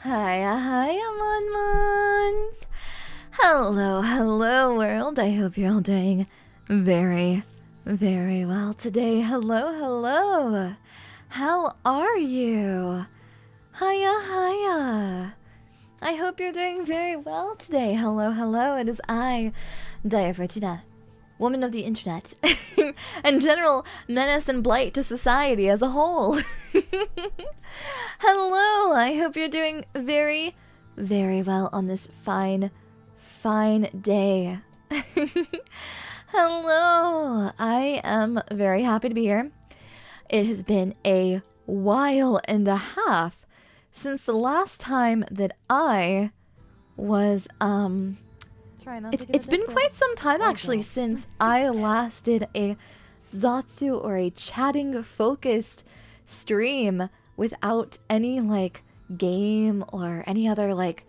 Hiya, Mon-Mons! Hello, world. I hope you're all doing very well today. Hello. How are you? Hiya. I hope you're doing very well today. Hello. It is I, Daiya Fortuna, woman of the internet, and general menace and blight to society as a whole. Hello, I hope you're doing very well on this fine day. Hello, I am very happy to be here. It has been a while and a half since the last time that I was, it's been quite some time actually since I last did a Zatsu or a chatting focused stream without any like game or any other like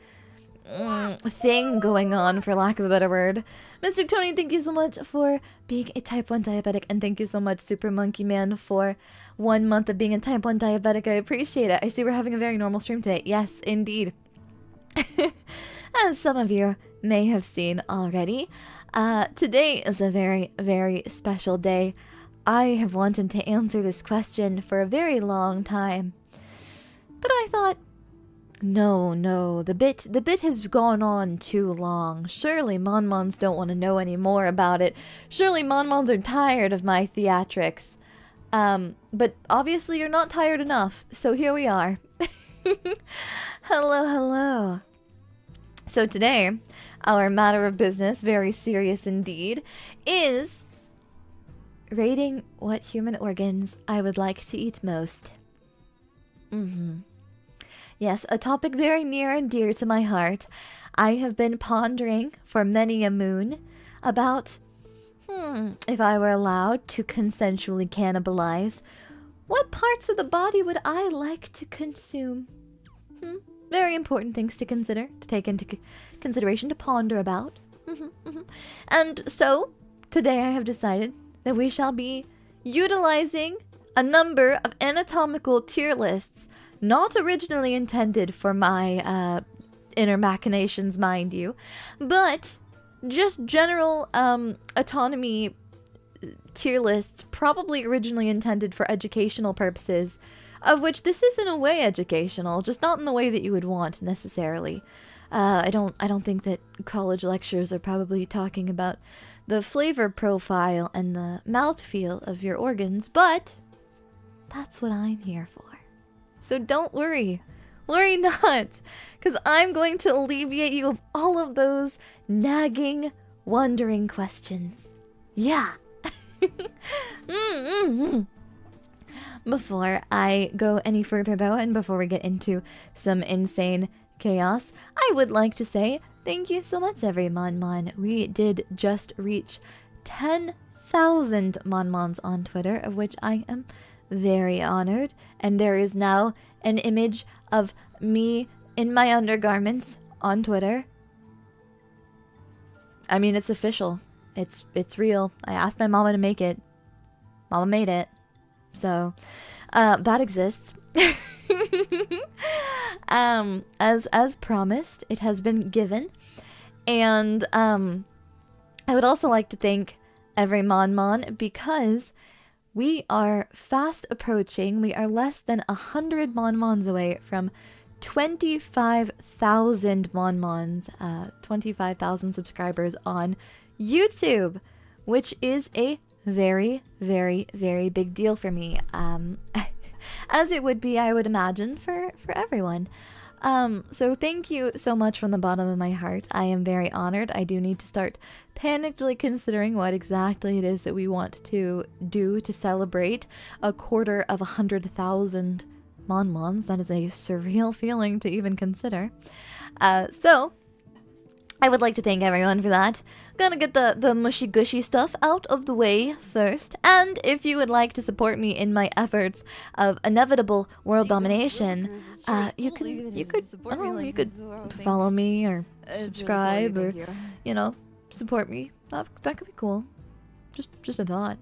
thing going on, for lack of a better word. Mr. Tony, thank you so much for being a type 1 diabetic, and thank you so much Super Monkey Man for 1 month of being a type 1 diabetic. I appreciate it. I see we're having a very normal stream today. Yes, indeed. As some of you may have seen already, today is a very special day. I have wanted to answer this question for a very long time, but I thought, no, the bit has gone on too long. Surely Mon-Mons don't want to know any more about it. Surely Mon-Mons are tired of my theatrics. But obviously you're not tired enough, so here we are. Hello. So today, our matter of business, very serious indeed, is rating what human organs I would like to eat most. Yes, a topic very near and dear to my heart. I have been pondering for many a moon about, if I were allowed to consensually cannibalize, what parts of the body would I like to consume? Very important things to consider, to take into consideration, to ponder about. And so, today I have decided that we shall be utilizing a number of anatomical tier lists, not originally intended for my inner machinations, mind you, but just general autonomy tier lists, probably originally intended for educational purposes, of which this is in a way educational, just not in the way that you would want necessarily. I don't think that college lectures are probably talking about the flavor profile and the mouthfeel of your organs, but that's what I'm here for. So don't worry. Worry not, because I'm going to alleviate you of all of those nagging, wondering questions. Yeah. Before I go any further though, and before we get into some insane chaos, I would like to say thank you so much, every Mon-Mon. We did just reach 10,000 Mon-Mons on Twitter, of which I am very honored, and there is now an image of me in my undergarments on Twitter. I mean, it's official. It's real. I asked my mama to make it. Mama made it. So, that exists. As promised, it has been given. And I would also like to thank every Mon-Mon, because we are fast approaching, we are less than 100 Mon-Mons away from 25,000 Mon-Mons, 25,000 subscribers on YouTube, which is a very big deal for me. As it would be, I would imagine, for everyone. So thank you so much from the bottom of my heart. I am very honored. I do need to start panically considering what exactly it is that we want to do to celebrate 250,000 Mon-Mons. That is a surreal feeling to even consider. So I would like to thank everyone for that. Gonna get the mushy gushy stuff out of the way first. And if you would like to support me in my efforts of inevitable world domination, you could follow me or subscribe or, you know, support me. That could be cool. Just a thought.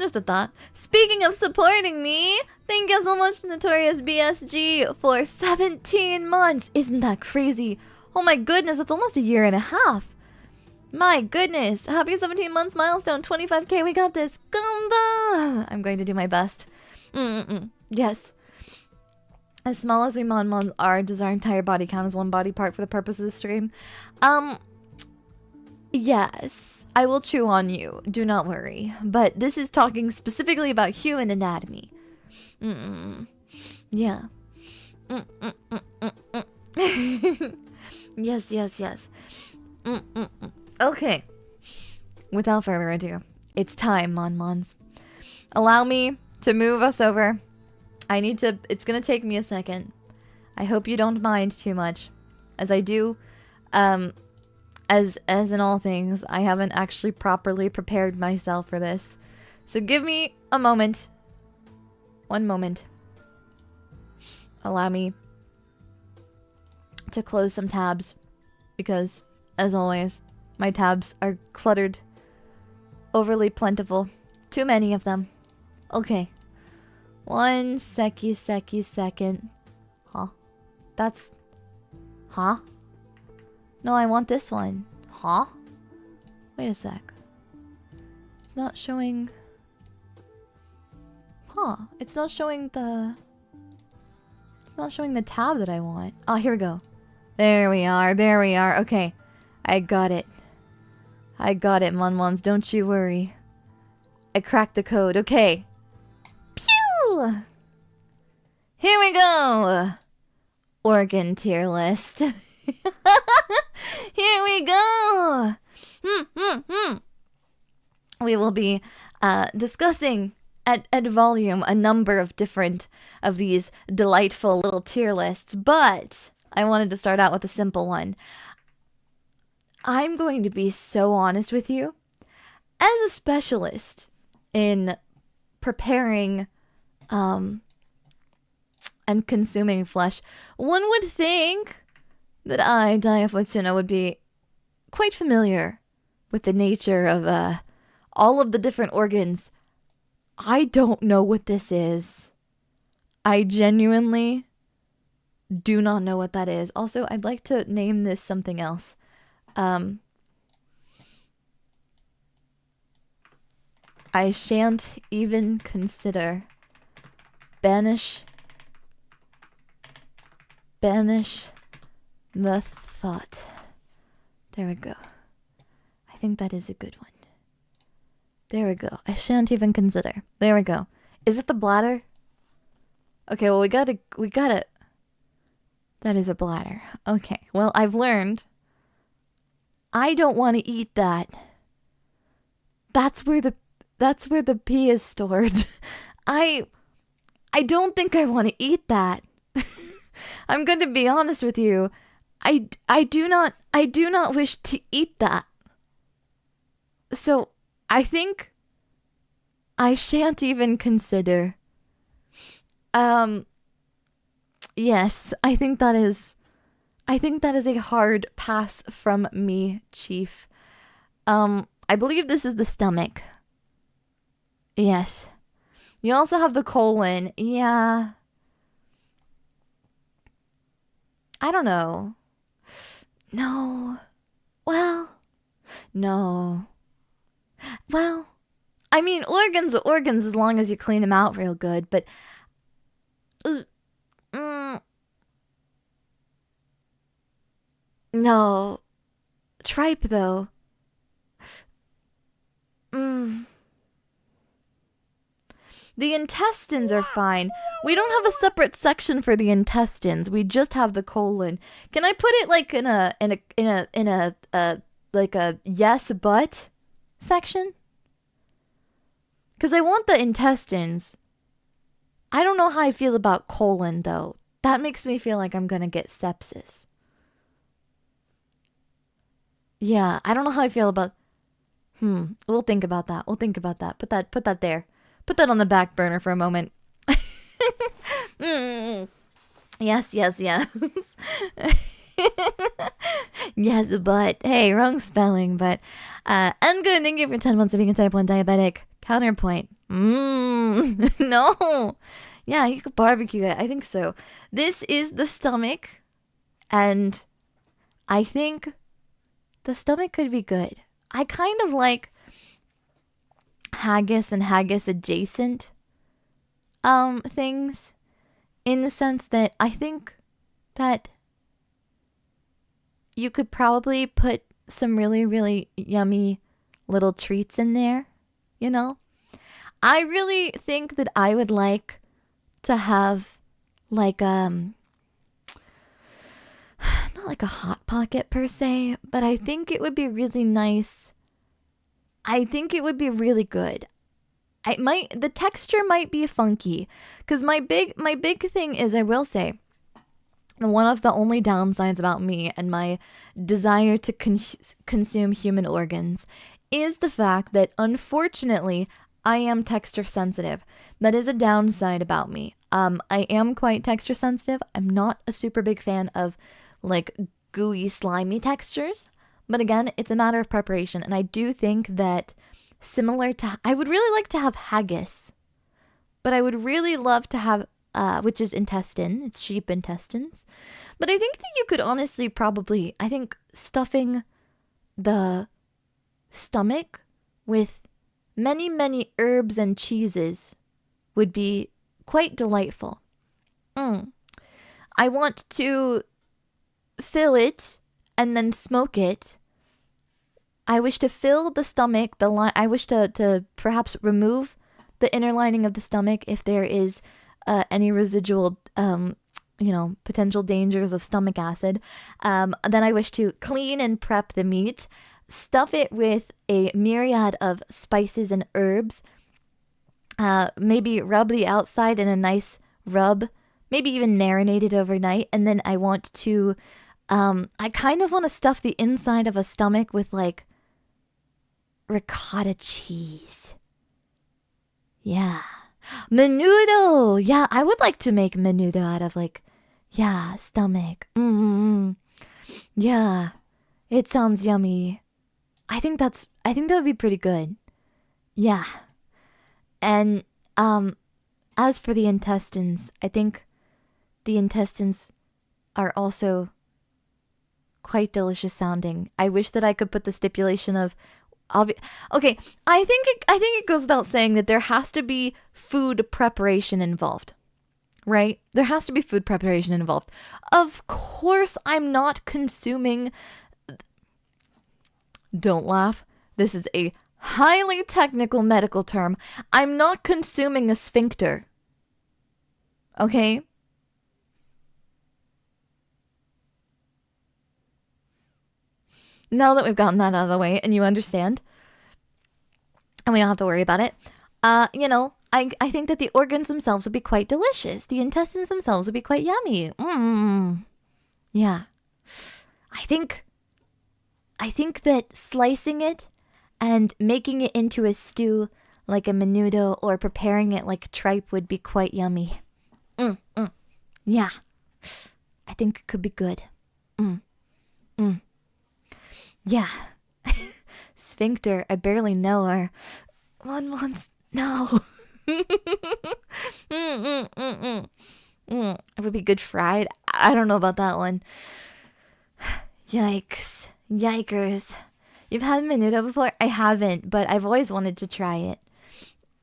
Just a thought. Speaking of supporting me, thank you so much, Notorious BSG, for 17 months. Isn't that crazy? Oh my goodness, that's almost a year and a half. My goodness. Happy 17 months milestone, 25k, we got this. Gumba! I'm going to do my best. Yes. As small as we mon are, does our entire body count as one body part for the purpose of the stream? Yes, I will chew on you. Do not worry. But this is talking specifically about human anatomy. Yeah. Yes. Okay. Without further ado, it's time, Mon-Mons. Allow me to move us over. It's gonna take me a second. I hope you don't mind too much. As I do, as in all things, I haven't actually properly prepared myself for this. So give me a moment. One moment. Allow me to close some tabs. Because, as always, my tabs are cluttered. Overly plentiful. Too many of them. Okay. One second. Huh? That's... Huh? No, I want this one. Huh? Wait a sec. It's not showing... Huh. It's not showing the... It's not showing the tab that I want. Oh, here we go. There we are. Okay. I got it. Mon-Mons. Don't you worry. I cracked the code. Okay. Pew! Here we go! Organ tier list. Here we go! We will be discussing at volume a number of different of these delightful little tier lists, but I wanted to start out with a simple one. I'm going to be so honest with you. As a specialist in preparing and consuming flesh, one would think that I, Daiya Fortuna, would be quite familiar with the nature of all of the different organs. I don't know what this is. I genuinely do not know what that is. Also, I'd like to name this something else. I shan't even consider. Banish the thought. There we go. I think that is a good one. There we go. I shan't even consider. There we go. Is it the bladder? Okay, well we gotta... That is a bladder. Okay, well I've learned. I don't want to eat that. That's where the pee is stored. I don't think I want to eat that. I'm going to be honest with you. I do not wish to eat that. So, I think I shan't even consider. Yes, I think that is a hard pass from me, Chief. I believe this is the stomach. Yes. You also have the colon. Yeah. I don't know. No. Well. No. Well. I mean, organs are organs as long as you clean them out real good, but... No. Tripe, though. The intestines are fine. We don't have a separate section for the intestines. We just have the colon. Can I put it like in a like a yes but section? Because I want the intestines. I don't know how I feel about colon though. That makes me feel like I'm gonna get sepsis. Yeah, I don't know how I feel about... We'll think about that. Put that there. Put that on the back burner for a moment. Yes. Yes, but... Hey, wrong spelling, but... I'm good. Thank you for 10 months of being a type 1 diabetic. Counterpoint. No. Yeah, you could barbecue it. I think so. This is the stomach, and I think the stomach could be good. I kind of like haggis and haggis adjacent things, in the sense that I think that you could probably put some really, really yummy little treats in there, you know? I really think that I would like to have like not like a hot pocket per se, but I think it would be really nice. I think it would be really good. The texture might be funky, cuz my big thing is, I will say, one of the only downsides about me and my desire to consume human organs is the fact that, unfortunately, I am texture sensitive. That is a downside about me. I am quite texture sensitive. I'm not a super big fan of like gooey, slimy textures. But again, it's a matter of preparation. And I do think that similar to, I would really like to have haggis. But I would really love to have, which is intestine. It's sheep intestines. But I think that you could honestly probably, I think stuffing the stomach with many, many herbs and cheeses would be quite delightful. I want to fill it and then smoke it. I wish to fill the stomach, I wish to perhaps remove the inner lining of the stomach if there is any residual, potential dangers of stomach acid. Then I wish to clean and prep the meat, stuff it with a myriad of spices and herbs. Maybe rub the outside in a nice rub, maybe even marinate it overnight. And then I want to, I kind of want to stuff the inside of a stomach with like ricotta cheese. Yeah. Menudo. Yeah, I would like to make menudo out of like, yeah, stomach. Yeah. It sounds yummy. I think that would be pretty good. Yeah. And as for the intestines, I think the intestines are also quite delicious sounding. I wish that I could put the stipulation of okay, I think it goes without saying that there has to be food preparation involved. Right? There has to be food preparation involved. Of course, I'm not consuming. Don't laugh. This is a highly technical medical term. I'm not consuming a sphincter. Okay? Now that we've gotten that out of the way and you understand, and we don't have to worry about it, I think that the organs themselves would be quite delicious. The intestines themselves would be quite yummy. Yeah. I think that slicing it and making it into a stew like a menudo, or preparing it like tripe, would be quite yummy. Yeah. I think it could be good. Yeah. Sphincter, I barely know her. One wants... No. It would be good fried. I don't know about that one. Yikes. Yikers. You've had menudo before? I haven't, but I've always wanted to try it.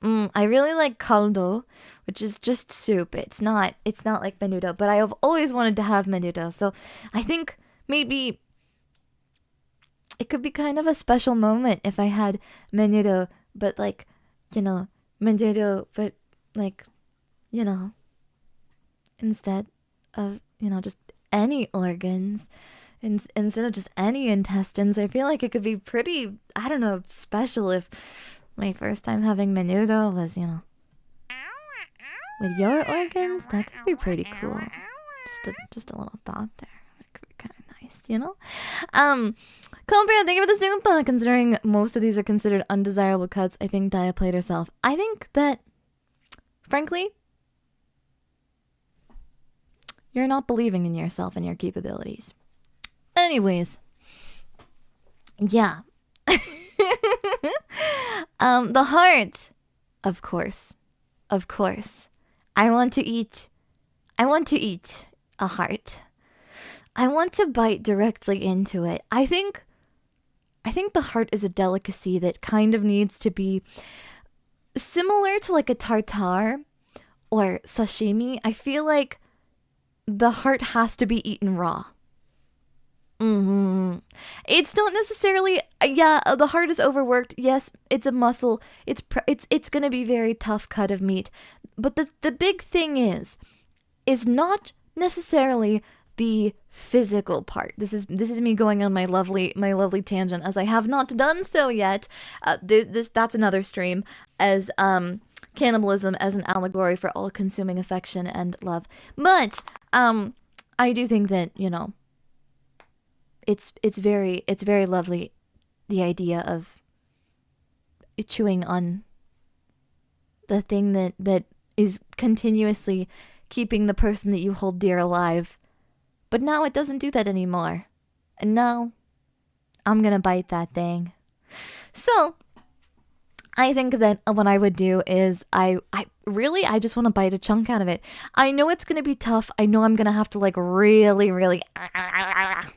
I really like caldo, which is just soup. It's not like menudo, but I have always wanted to have menudo. So I think maybe it could be kind of a special moment if I had menudo, but like, menudo, but like, instead of, just any organs, instead of just any intestines. I feel like it could be pretty, I don't know, special if my first time having menudo was, with your organs. That could be pretty cool. Just a little thought there. It could be kind of nice, Colbert, thank you for the super. Considering most of these are considered undesirable cuts, I think Daiya played herself. I think that, frankly, you're not believing in yourself and your capabilities. Anyways, yeah. The heart. Of course. Of course. I want to eat a heart. I want to bite directly into it. I think the heart is a delicacy that kind of needs to be similar to like a tartare or sashimi. I feel like the heart has to be eaten raw. It's not necessarily, yeah, the heart is overworked. Yes, it's a muscle. It's going to be very tough cut of meat. But the big thing is not necessarily the physical part. This is me going on my lovely tangent, as I have not done so yet. That's another stream, as cannibalism as an allegory for all consuming affection and love. But I do think that, you know, it's very lovely, the idea of chewing on the thing that is continuously keeping the person that you hold dear alive. But now it doesn't do that anymore. And now I'm gonna bite that thing. So I think that what I would do is I just want to bite a chunk out of it. I know it's going to be tough. I know I'm going to have to like really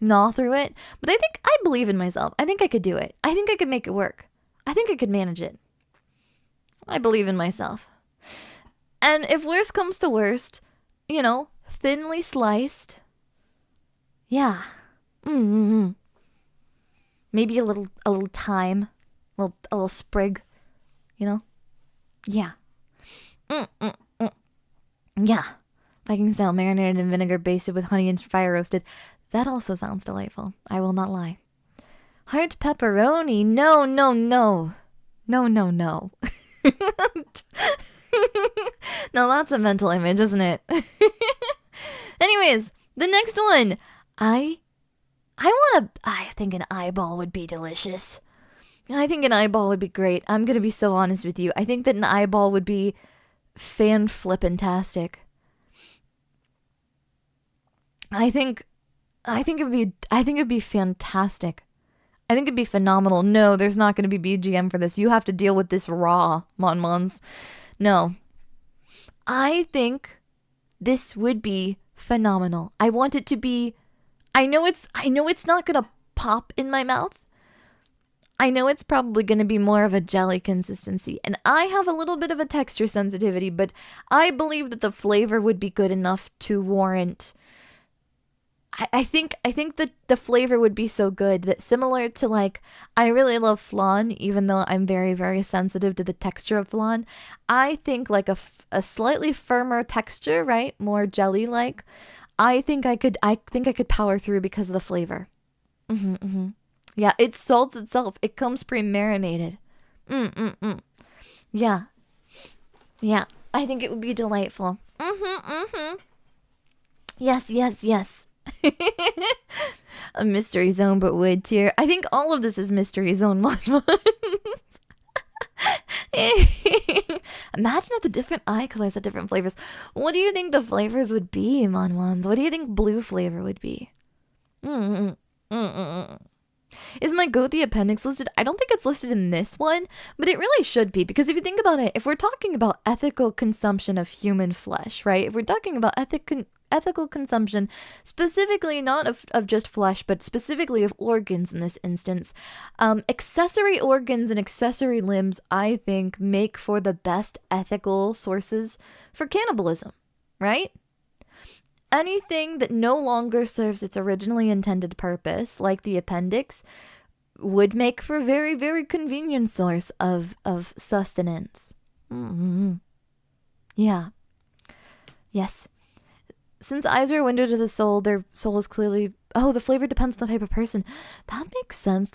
gnaw through it. But I believe in myself. I think I could do it. I think I could make it work. I think I could manage it. I believe in myself. And if worst comes to worst, you know, thinly sliced. Yeah. Maybe a little thyme. A little sprig. You know? Yeah. Yeah. Viking style, marinated in vinegar, basted with honey and fire roasted. That also sounds delightful. I will not lie. Heart pepperoni. No. No. Now that's a mental image, isn't it? Anyways, the next one. I think an eyeball would be delicious. I think an eyeball would be great. I'm going to be so honest with you. I think that an eyeball would be fan-flippin-tastic. I think it'd be fantastic. I think it'd be phenomenal. No, there's not going to be BGM for this. You have to deal with this raw, Mon. No. I think this would be phenomenal. I want it to be, I know it's not going to pop in my mouth. I know it's probably going to be more of a jelly consistency, and I have a little bit of a texture sensitivity, but I believe that the flavor would be good enough to warrant. I think that the flavor would be so good that, similar to, like, I really love flan, even though I'm very, very sensitive to the texture of flan. I think like a slightly firmer texture, right? More jelly-like. I think I could power through because of the flavor. Yeah, it salts itself. It comes pre-marinated. Yeah. Yeah. I think it would be delightful. Yes. A mystery zone, but wood tier. I think all of this is mystery zone Mon. Imagine if the different eye colors had different flavors. What do you think the flavors would be, Mon? What do you think blue flavor would be? Is my goat the appendix listed? I don't think it's listed in this one, but it really should be, because if you think about it, if we're talking about ethical consumption of human flesh, right? If we're talking about ethical consumption, specifically not of just flesh, but specifically of organs in this instance, accessory organs and accessory limbs, I think, make for the best ethical sources for cannibalism, right? Anything that no longer serves its originally intended purpose, like the appendix, would make for a very, very convenient source of sustenance. Yeah. Yes. Since eyes are a window to the soul, their soul is clearly... Oh, the flavor depends on the type of person. That makes sense.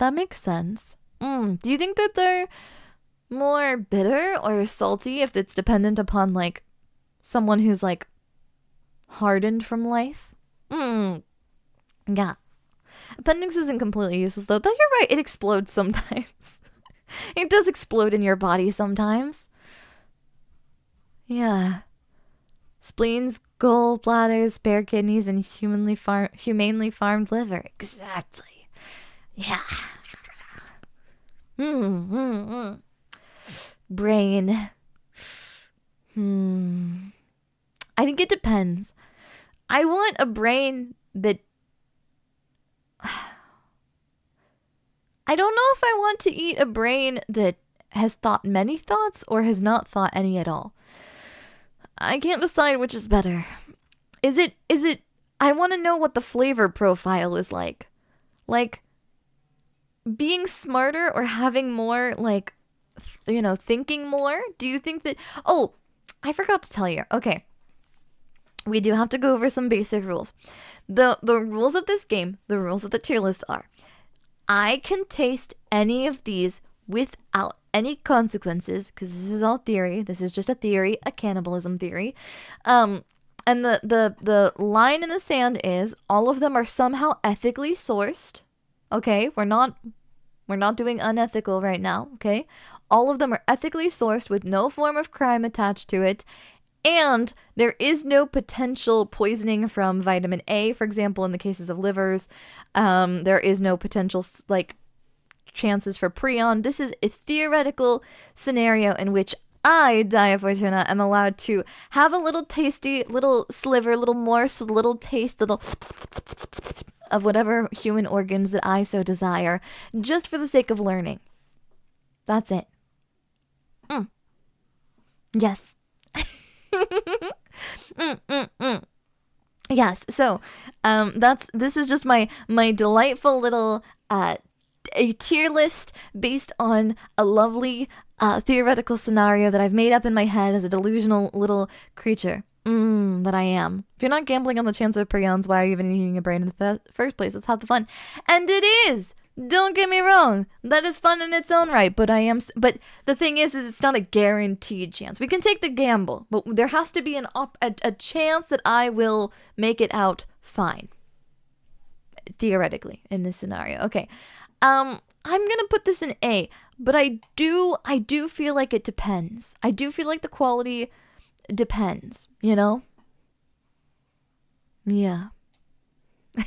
Do you think that they're more bitter or salty if it's dependent upon, like, someone who's, like, hardened from life? Yeah. Appendix isn't completely useless, though. You're right, it explodes sometimes. It does explode in your body sometimes. Yeah. Spleens, gallbladders, spare kidneys, and humanely farmed liver. Exactly. Yeah. Brain. I think it depends. I want a brain that... I don't know if I want to eat a brain that has thought many thoughts or has not thought any at all. I can't decide which is better. Is it... I want to know what the flavor profile is like. Like, being smarter or having more, like, you know, thinking more? Do you think that... Oh, I forgot to tell you. Okay. We do have to go over some basic rules. The rules of this game, the rules of the tier list are, I can taste any of these without any consequences, because this is all theory. This is just a theory, a cannibalism theory. And the line in the sand is all of them are somehow ethically sourced. Okay, we're not doing unethical right now, okay? All of them are ethically sourced with no form of crime attached to it. And there is no potential poisoning from vitamin A, for example, in the cases of livers. There is no potential, like, chances for prion. This is a theoretical scenario in which I, Daiya Fortuna, am allowed to have a little tasty, little sliver, little morsel, little taste, little of whatever human organs that I so desire, just for the sake of learning. That's it. Yes. Yes, so this is just my delightful little a tier list based on a lovely theoretical scenario that I've made up in my head as a delusional little creature that I am. If you're not gambling on the chance of prions, why are you even eating a brain in the first place? Let's have the fun. And it is! Don't get me wrong, that is fun in its own right, but but the thing is it's not a guaranteed chance. We can take the gamble, but there has to be a chance that I will make it out fine. Theoretically, in this scenario. Okay. I'm gonna put this in A, but I do feel like it depends. I do feel like the quality depends, you know? Yeah.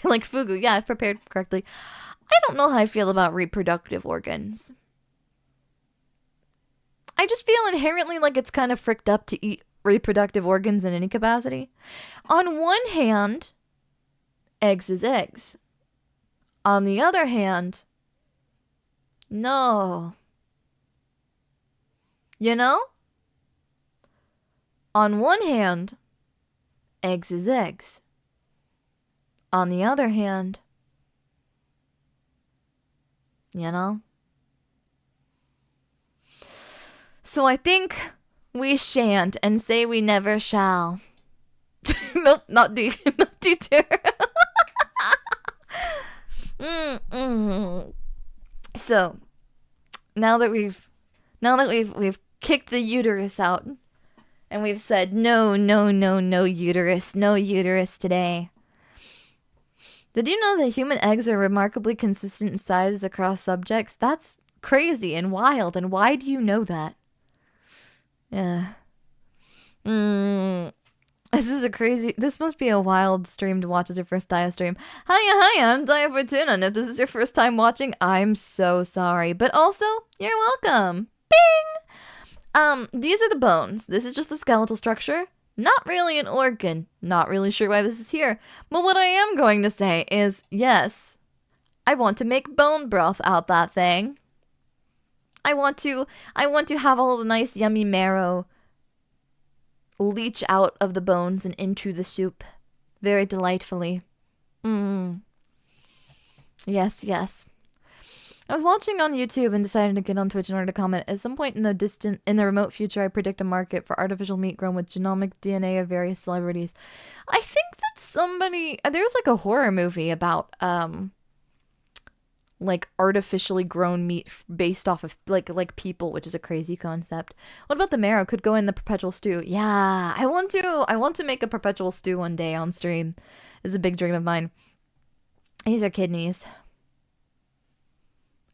Like fugu, yeah, if prepared correctly. I don't know how I feel about reproductive organs. I just feel inherently like it's kind of fricked up to eat reproductive organs in any capacity. On one hand, eggs is eggs. On the other hand, no. You know? On one hand, eggs is eggs. On the other hand, you know? So I think we shan't and say we never shall. Nope, not D. Not D tier. So, now that we've kicked the uterus out and we've said no uterus today. Did you know that human eggs are remarkably consistent in size across subjects? That's crazy and wild, and why do you know that? Yeah. This must be a wild stream to watch as your first Daiya stream. Hiya, I'm Daiya Fortuna, and if this is your first time watching, I'm so sorry. But also, you're welcome. Bing! These are the bones. This is just the skeletal structure. Not really an organ. Not really sure why this is here. But what I am going to say is, yes, I want to make bone broth out that thing. I want to have all the nice yummy marrow leach out of the bones and into the soup. Very delightfully. Yes. I was watching on YouTube and decided to get on Twitch in order to comment. At some point in the remote future, I predict a market for artificial meat grown with genomic DNA of various celebrities. I think that there's like a horror movie about like artificially grown meat based off of like people, which is a crazy concept. What about the marrow? Could go in the perpetual stew. Yeah, I want to make a perpetual stew one day on stream. It's a big dream of mine. These are kidneys.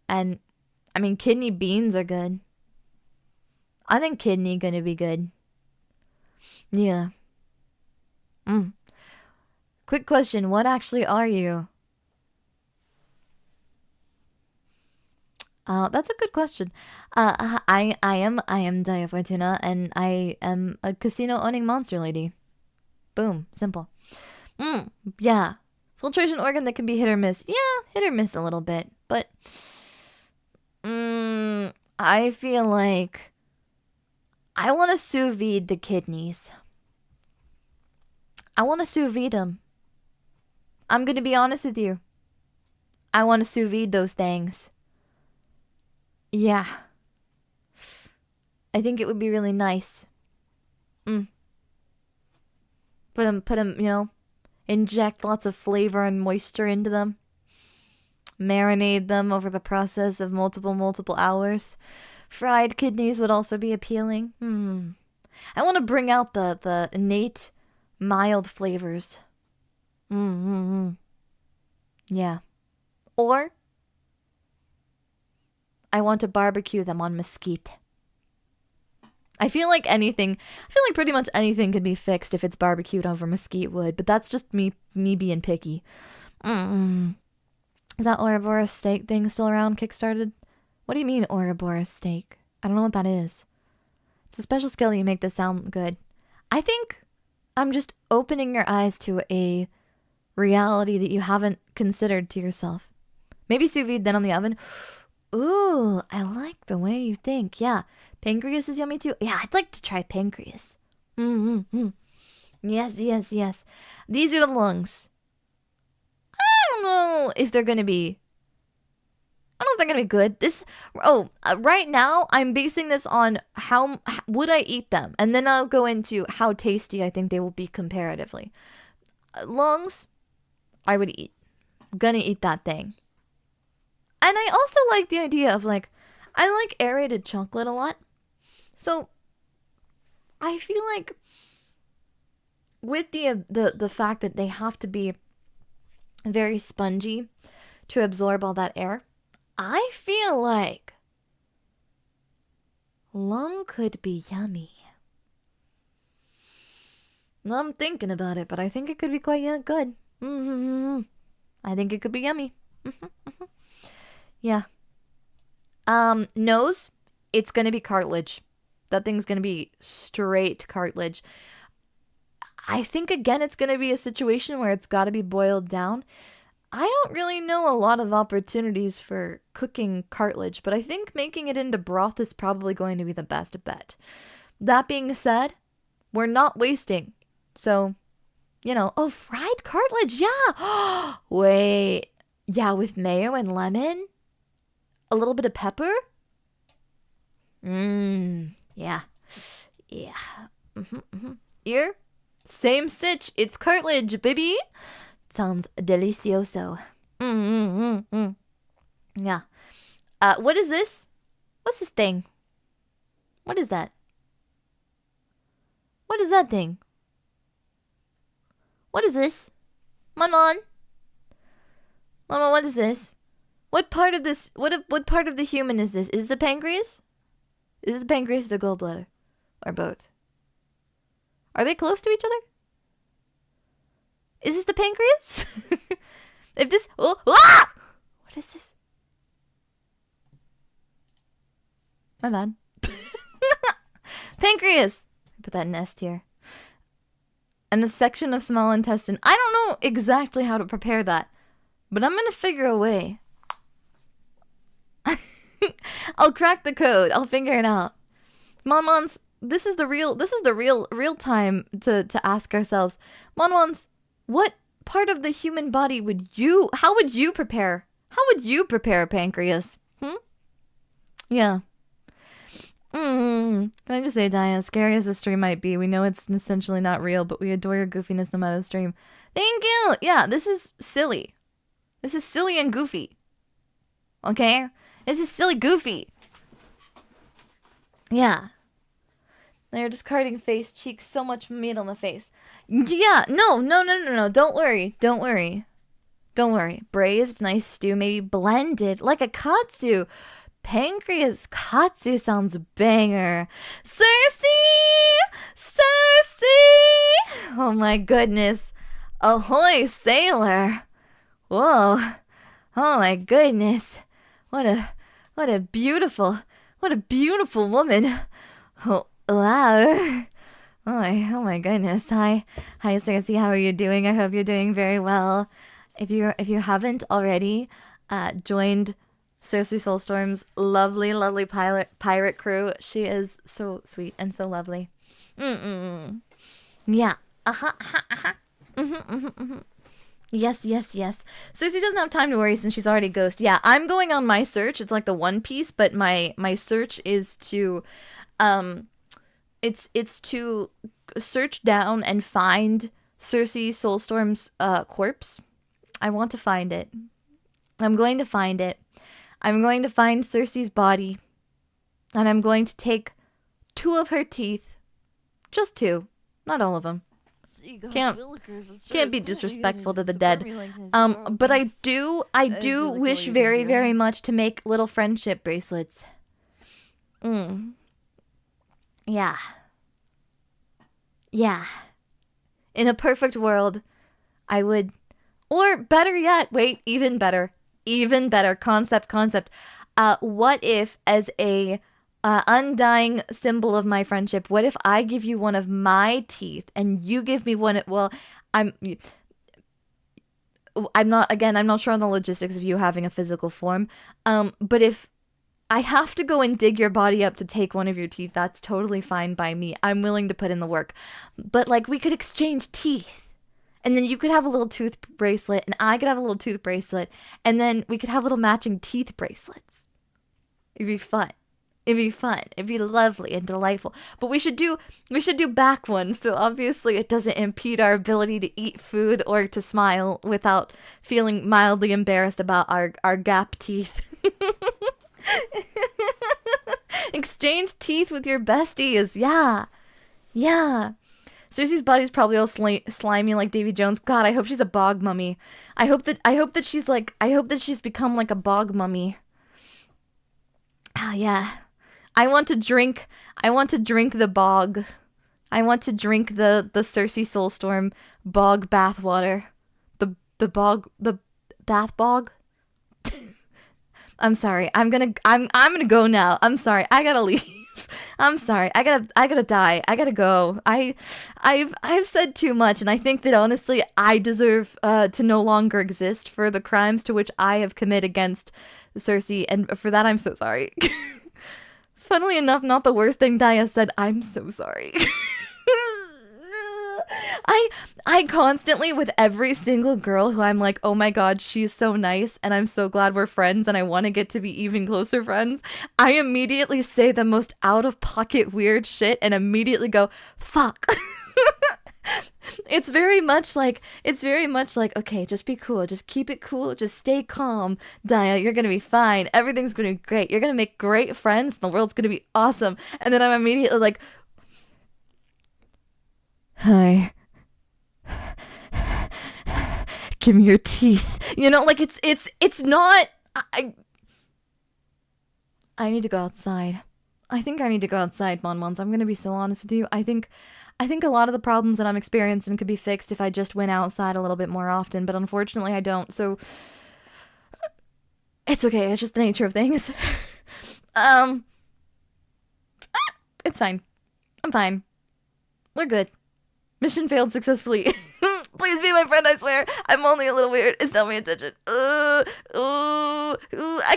And I mean, kidney beans are good. I think kidney gonna be good. Yeah. Quick question, what actually are you? That's a good question. I am Daiya Fortuna, and I am a casino owning monster lady. Boom, simple. Yeah. Filtration organ that can be hit or miss. Yeah, hit or miss a little bit, but I feel like I want to sous vide the kidneys. I want to sous vide them. I'm gonna be honest with you. I want to sous vide those things. Yeah. I think it would be really nice. Put them, you know, inject lots of flavor and moisture into them. Marinate them over the process of multiple hours. Fried kidneys would also be appealing. I want to bring out the innate mild flavors. Yeah. Or I want to barbecue them on mesquite. I feel like pretty much anything can be fixed if it's barbecued over mesquite wood, but that's just me being picky. Is that Ouroboros steak thing still around, kickstarted? What do you mean Ouroboros steak? I don't know what that is. It's a special skill you make this sound good. I think I'm just opening your eyes to a reality that you haven't considered to yourself. Maybe sous vide, then on the oven. Ooh, I like the way you think. Yeah, pancreas is yummy too. Yeah, I'd like to try pancreas. Yes. These are the lungs. I don't know if they're gonna be. I don't know if they're gonna be good. Right now I'm basing this on how would I eat them, and then I'll go into how tasty I think they will be comparatively. Lungs, I would eat. I'm gonna eat that thing. And I also like the idea of I like aerated chocolate a lot. So I feel like with the fact that they have to be very spongy to absorb all that air, I feel like lung could be yummy. I'm thinking about it, but I think it could be quite good. I think it could be yummy. Yeah. Nose, it's gonna be cartilage. That thing's gonna be straight cartilage. I think, again, it's gonna be a situation where it's gotta be boiled down. I don't really know a lot of opportunities for cooking cartilage, but I think making it into broth is probably going to be the best bet. That being said, we're not wasting. So, fried cartilage, yeah! Wait. Yeah, with mayo and lemon? A little bit of pepper? Yeah. Ear? Same stitch. It's cartilage, baby. Sounds delicioso. Yeah. What is this? What's this thing? What is that? What is that thing? What is this? Mon, what is this? What part of this? What part of the human is this? Is this the pancreas? Is this the pancreas or the gallbladder? Or both? Are they close to each other? Is this the pancreas? If this... Oh! Ah! What is this? My bad. Pancreas! Put that in S tier. And a section of small intestine. I don't know exactly how to prepare that, but I'm gonna figure a way. I'll crack the code. I'll figure it out. Monmons, this is the real time to ask ourselves. Monmons, what part of the human body how would you prepare a pancreas? Yeah. Can I just say, Daiya, as scary as the stream might be, we know it's essentially not real, but we adore your goofiness no matter the stream. Thank you! Yeah, this is silly. This is silly and goofy. Okay? This is silly goofy. Yeah. Now you're discarding face, cheeks, so much meat on the face. Yeah, no. Don't worry. Braised, nice stew, maybe blended, like a katsu. Pancreas katsu sounds banger. Cersei! Oh my goodness. Ahoy, sailor. Whoa. Oh my goodness. What What a beautiful woman. Oh, wow. Oh my goodness. Hi, Cersei. How are you doing? I hope you're doing very well. If you haven't already, joined Cersei Soulstorm's lovely pirate crew. She is so sweet and so lovely. Yeah. Yes. Cersei doesn't have time to worry since she's already a ghost. Yeah, I'm going on my search. It's like the One Piece, but my search is to, it's to search down and find Cersei Soulstorm's corpse. I want to find it. I'm going to find it. I'm going to find Cersei's body, and I'm going to take 2 of her teeth. Just 2, not all of them. Can't be disrespectful to the dead. But I do wish very much to make little friendship bracelets. Yeah. In a perfect world, I would, or better yet, wait, even better, concept. What if, as a undying symbol of my friendship, what if I give you one of my teeth and you give me one? Well, I'm not sure on the logistics of you having a physical form. But if I have to go and dig your body up to take one of your teeth, that's totally fine by me. I'm willing to put in the work. But like, we could exchange teeth. And then you could have a little tooth bracelet and I could have a little tooth bracelet, and then we could have little matching teeth bracelets. It'd be fun. It'd be lovely and delightful. But we should do back ones, so obviously it doesn't impede our ability to eat food or to smile without feeling mildly embarrassed about our gap teeth. Exchange teeth with your besties. Yeah. Cersei's body's probably all slimy like Davy Jones. God, I hope she's a bog mummy. I hope that she's become like a bog mummy. Ah, yeah. I want to drink the bog. I want to drink the Cersei Soulstorm bog bathwater. The bath bog. I'm sorry. I'm gonna go now. I'm sorry. I gotta leave. I'm sorry. I gotta die. I gotta go. I've said too much, and I think that honestly I deserve to no longer exist for the crimes to which I have committed against Cersei, and for that I'm so sorry. Funnily enough, not the worst thing Daiya said. I'm so sorry. I constantly, with every single girl who I'm like, oh my god, she's so nice, and I'm so glad we're friends, and I want to get to be even closer friends, I immediately say the most out-of-pocket weird shit, and immediately go, fuck. It's very much like, okay, just be cool, just keep it cool, just stay calm, Daiya, you're gonna be fine, everything's gonna be great, you're gonna make great friends, and the world's gonna be awesome, and then I'm immediately like, hi. Give me your teeth. You know, like it's not. I need to go outside. I think I need to go outside, Monmons. I'm gonna be so honest with you. I think a lot of the problems that I'm experiencing could be fixed if I just went outside a little bit more often, but unfortunately I don't. So it's okay. It's just the nature of things. It's fine. I'm fine. We're good. Mission failed successfully. Please be my friend, I swear. I'm only a little weird. It's not my intention. I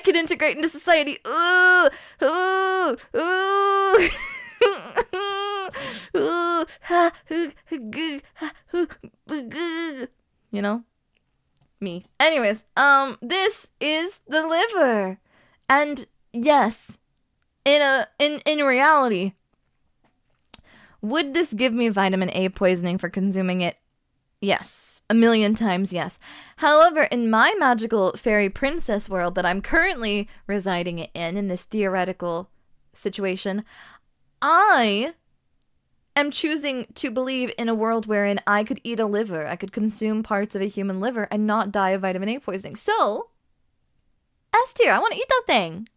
can integrate into society. You know? Me. Anyways, this is the liver. And yes, in reality, would this give me vitamin A poisoning for consuming it? Yes. 1,000,000 times yes. However, in my magical fairy princess world that I'm currently residing in this theoretical situation, I am choosing to believe in a world wherein I could eat a liver, I could consume parts of a human liver and not die of vitamin A poisoning. So, S tier, I want to eat that thing.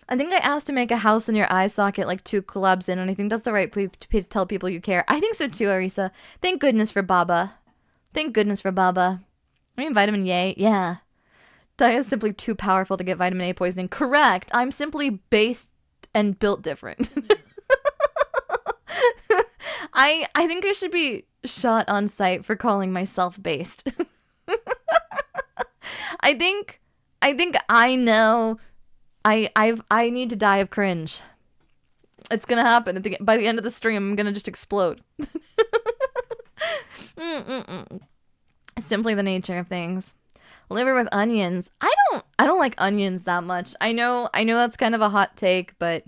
I think I asked to make a house in your eye socket like 2 collabs in, and I think that's the right way to tell people you care. I think so too, Arisa. Thank goodness for Baba. Thank goodness for Baba. I mean, vitamin yay. Yeah. Daiya is simply too powerful to get vitamin A poisoning. Correct. I'm simply based and built different. I think I should be shot on sight for calling myself based. I think I know I need to die of cringe. It's gonna happen by the end of the stream. I'm gonna just explode. Simply the nature of things. Liver with onions. I don't like onions that much. I know that's kind of a hot take, but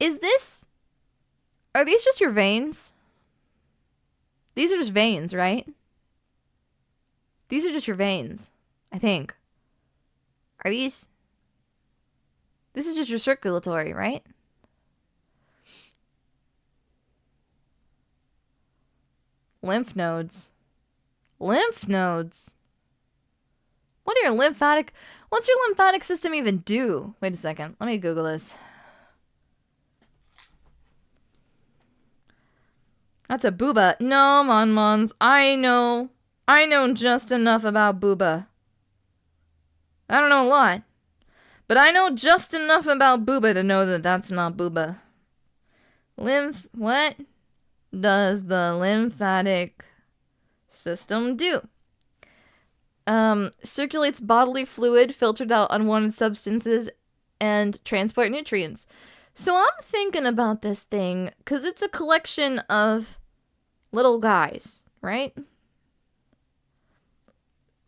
are these just your veins? These are just veins, right? These are just your veins, I think. Are these? This is just your circulatory, right? Lymph nodes. Lymph nodes? What's your lymphatic system even do? Wait a second. Let me Google this. That's a booba. No, Monmons. I know just enough about booba. I don't know a lot. But I know just enough about booba to know that that's not booba. What does the lymphatic system do? Circulates bodily fluid, filtered out unwanted substances, and transport nutrients. So I'm thinking about this thing, because it's a collection of little guys, right?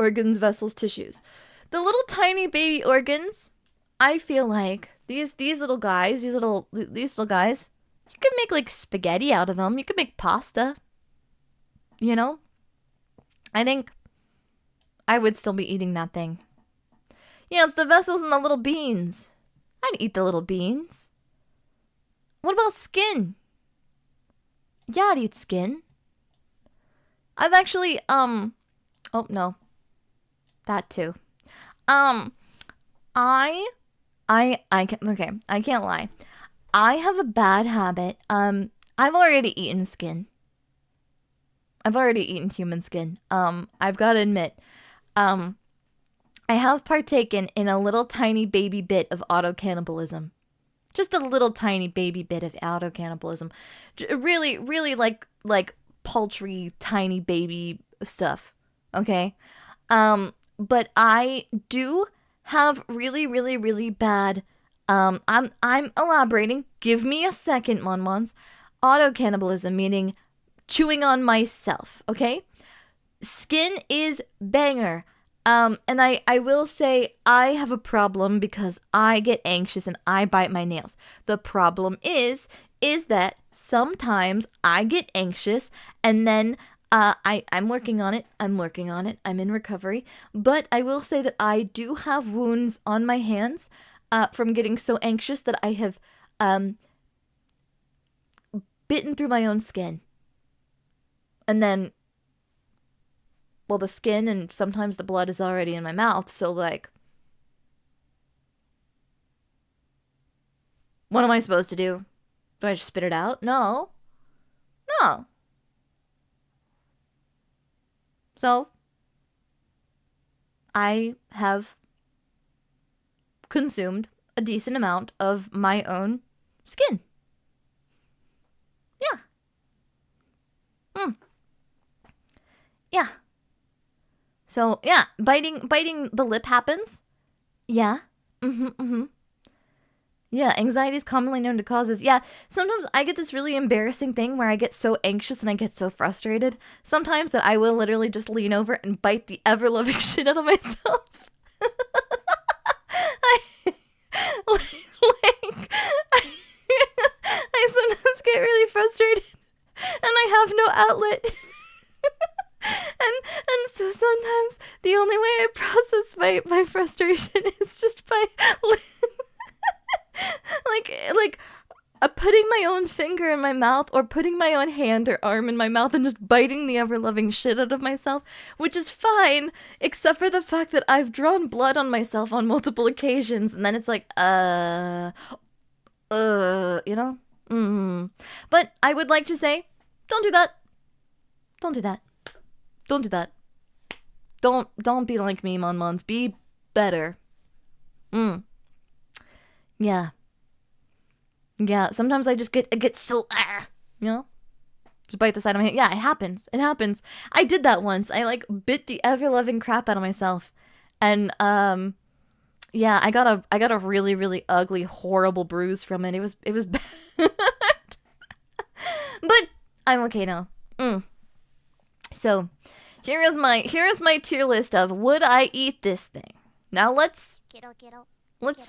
Organs, vessels, tissues. The little tiny baby organs, I feel like these little guys, you could make like spaghetti out of them. You could make pasta. You know? I think I would still be eating that thing. Yeah, it's the vessels and the little beans. I'd eat the little beans. What about skin? Yeah, I'd eat skin. I've actually, oh no. That too. I can't lie. I have a bad habit. I've already eaten skin. I've already eaten human skin. I've got to admit, I have partaken in a little tiny baby bit of auto-cannibalism. Just a little tiny baby bit of auto-cannibalism. Really, really like paltry, tiny baby stuff. Okay? But I do have really, really, really bad, I'm elaborating. Give me a second, Monmons. Auto-cannibalism, meaning chewing on myself, okay? Skin is banger. And I will say I have a problem because I get anxious and I bite my nails. The problem is that sometimes I get anxious and then I'm working on it. I'm in recovery. But I will say that I do have wounds on my hands from getting so anxious that I have bitten through my own skin. And then, well, the skin and sometimes the blood is already in my mouth. So, like, what am I supposed to do? Do I just spit it out? No. So, I have consumed a decent amount of my own skin. Yeah. Yeah. So, yeah, biting the lip happens. Yeah. Yeah, anxiety is commonly known to causes. Yeah, sometimes I get this really embarrassing thing where I get so anxious and I get so frustrated sometimes that I will literally just lean over and bite the ever-loving shit out of myself. I sometimes get really frustrated and I have no outlet. And so sometimes the only way I process my frustration is just by like putting my own finger in my mouth or putting my own hand or arm in my mouth and just biting the ever-loving shit out of myself, which is fine, except for the fact that I've drawn blood on myself on multiple occasions, and then it's like, you know? But I would like to say, don't do that. Don't do that. Don't do that. Don't be like me, Monmons. Be better. Yeah. Yeah, sometimes I get so, you know? Just bite the side of my hand. Yeah, it happens. It happens. I did that once. I, like, bit the ever-loving crap out of myself. And, yeah, I got a really, really ugly, horrible bruise from it. It was bad. But I'm okay now. So, here is my tier list of would I eat this thing. Now let's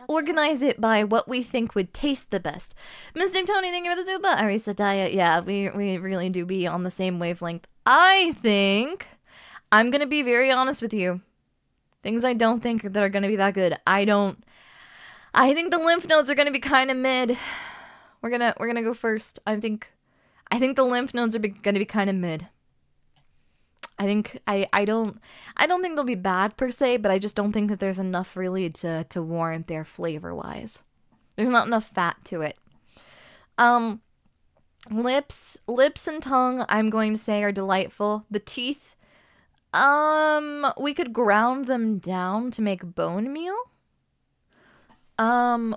organize it by what we think would taste the best. Mystic Tony, thank you for the super. Arisa Daiya, yeah, we really do be on the same wavelength. I think I'm gonna be very honest with you. Things I don't think that are gonna be that good. I think the lymph nodes are gonna be kind of mid. We're gonna go first. I think the lymph nodes are gonna be kind of mid. I don't think they'll be bad per se, but I just don't think that there's enough really to warrant their flavor wise. There's not enough fat to it. Lips and tongue I'm going to say are delightful. The teeth, we could ground them down to make bone meal.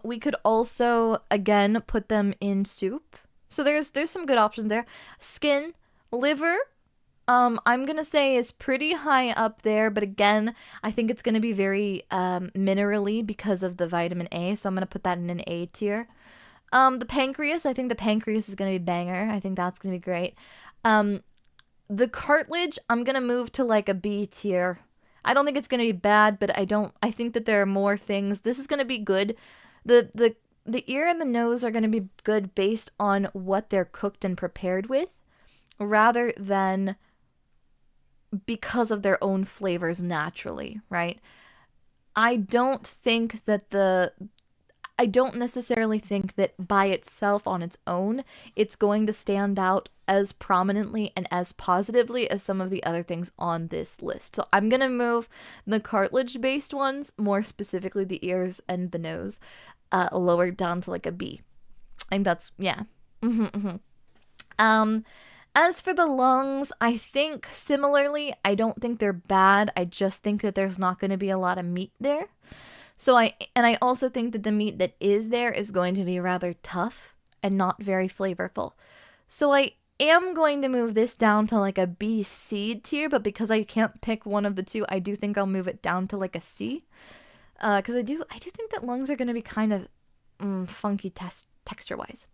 We could also again put them in soup. So there's some good options there. Skin, liver, I'm gonna say is pretty high up there, but again, I think it's gonna be very minerally because of the vitamin A, so I'm gonna put that in an A tier. The pancreas, I think the pancreas is gonna be banger. I think that's gonna be great. The cartilage, I'm gonna move to like a B tier. I don't think it's gonna be bad, but I think that there are more things. This is gonna be good. The ear and the nose are gonna be good based on what they're cooked and prepared with, rather than because of their own flavors naturally, right? I don't necessarily think that by itself on its own, it's going to stand out as prominently and as positively as some of the other things on this list. So I'm going to move the cartilage-based ones, more specifically the ears and the nose, lower down to like a B. I think that's, yeah. As for the lungs, I think similarly, I don't think they're bad. I just think that there's not going to be a lot of meat there. So I also think that the meat that is there is going to be rather tough and not very flavorful. So I am going to move this down to like a B C tier, but because I can't pick one of the two, I do think I'll move it down to like a C. Because I do think that lungs are going to be kind of funky texture-wise.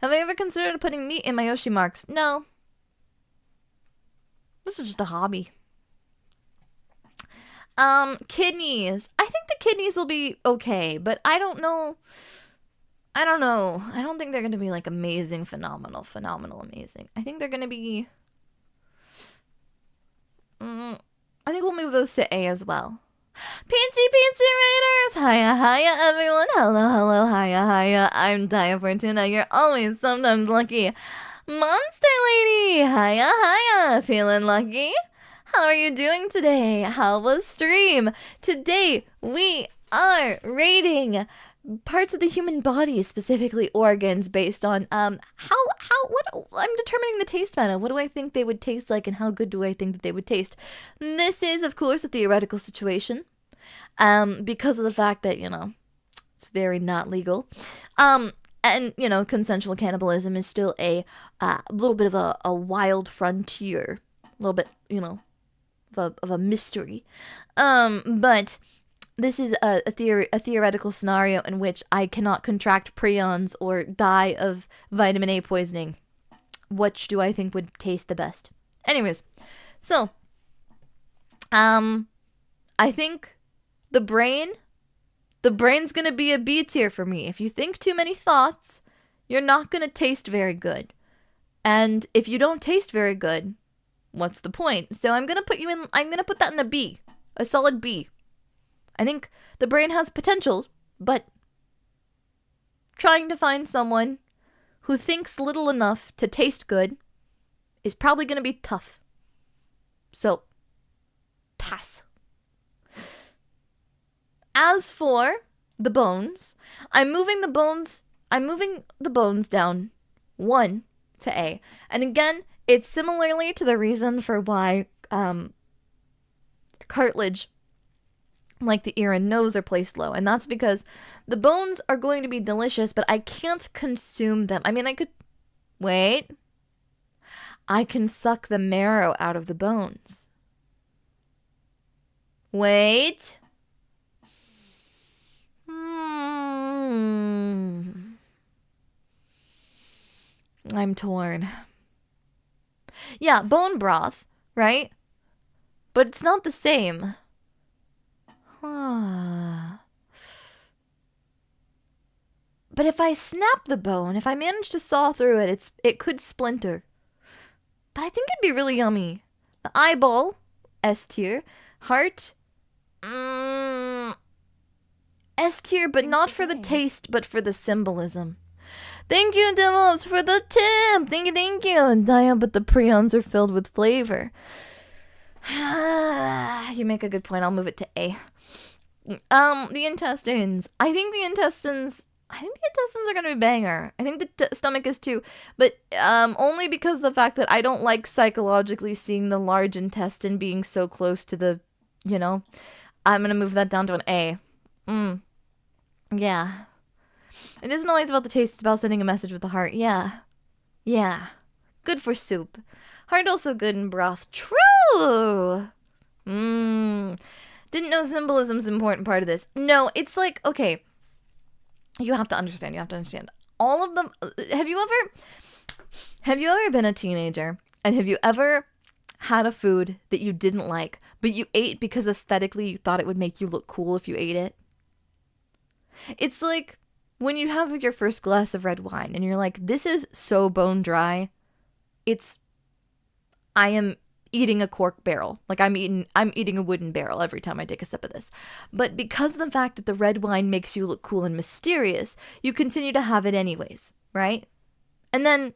Have I ever considered putting meat in my Yoshi marks? No. This is just a hobby. Kidneys. I think the kidneys will be okay, but I don't know. I don't think they're going to be like amazing, phenomenal, amazing. I think they're going to be... I think we'll move those to A as well. Peachy Raiders! Hiya, everyone. Hello, hiya. I'm Daiya Fortuna. You're always sometimes lucky. Monster Lady! Hiya. Feeling lucky? How are you doing today? How was stream? Today, we are rating parts of the human body, specifically organs, based on, what, I'm determining the taste meta. What do I think they would taste like, and how good do I think that they would taste? This is, of course, a theoretical situation, because of the fact that, it's very not legal. And, consensual cannibalism is still a little bit of a wild frontier. A little bit, of a mystery. But this is a theoretical scenario in which I cannot contract prions or die of vitamin A poisoning. Which do I think would taste the best? Anyways, so, I think the brain's gonna be a B tier for me. If you think too many thoughts, you're not gonna taste very good. And if you don't taste very good, what's the point? So I'm gonna put that in a B. A solid B. I think the brain has potential, but trying to find someone who thinks little enough to taste good is probably gonna be tough. So, pass. As for the bones, I'm moving the bones down 1 to A. And again, it's similarly to the reason for why cartilage like the ear and nose are placed low. And that's because the bones are going to be delicious, but I can't consume them. I mean, I could... Wait. I can suck the marrow out of the bones. Wait. I'm torn. Yeah, bone broth, right? But it's not the same. But if I snap the bone, if I manage to saw through it, it could splinter. But I think it'd be really yummy. The eyeball, S tier. Heart, S tier, but not for the taste, but for the symbolism. Thank you, Devils, for the tip. Thank you, thank you. Daiya, but the prions are filled with flavor. You make a good point. I'll move it to A. The intestines. I think the intestines are gonna be banger. I think the stomach is too, but only because of the fact that I don't like psychologically seeing the large intestine being so close to the, you know. I'm gonna move that down to an A. Yeah. It isn't always about the taste, it's about sending a message with the heart. Yeah. Yeah. Good for soup. Heart also good in broth. True! Didn't know symbolism's an important part of this. No, it's like, okay. You have to understand. All of them... Have you ever been a teenager? And have you ever had a food that you didn't like, but you ate because aesthetically you thought it would make you look cool if you ate it? It's like when you have your first glass of red wine and you're like, this is so bone dry. I am eating a cork barrel. Like I'm eating a wooden barrel every time I take a sip of this. But because of the fact that the red wine makes you look cool and mysterious, you continue to have it anyways, right? And then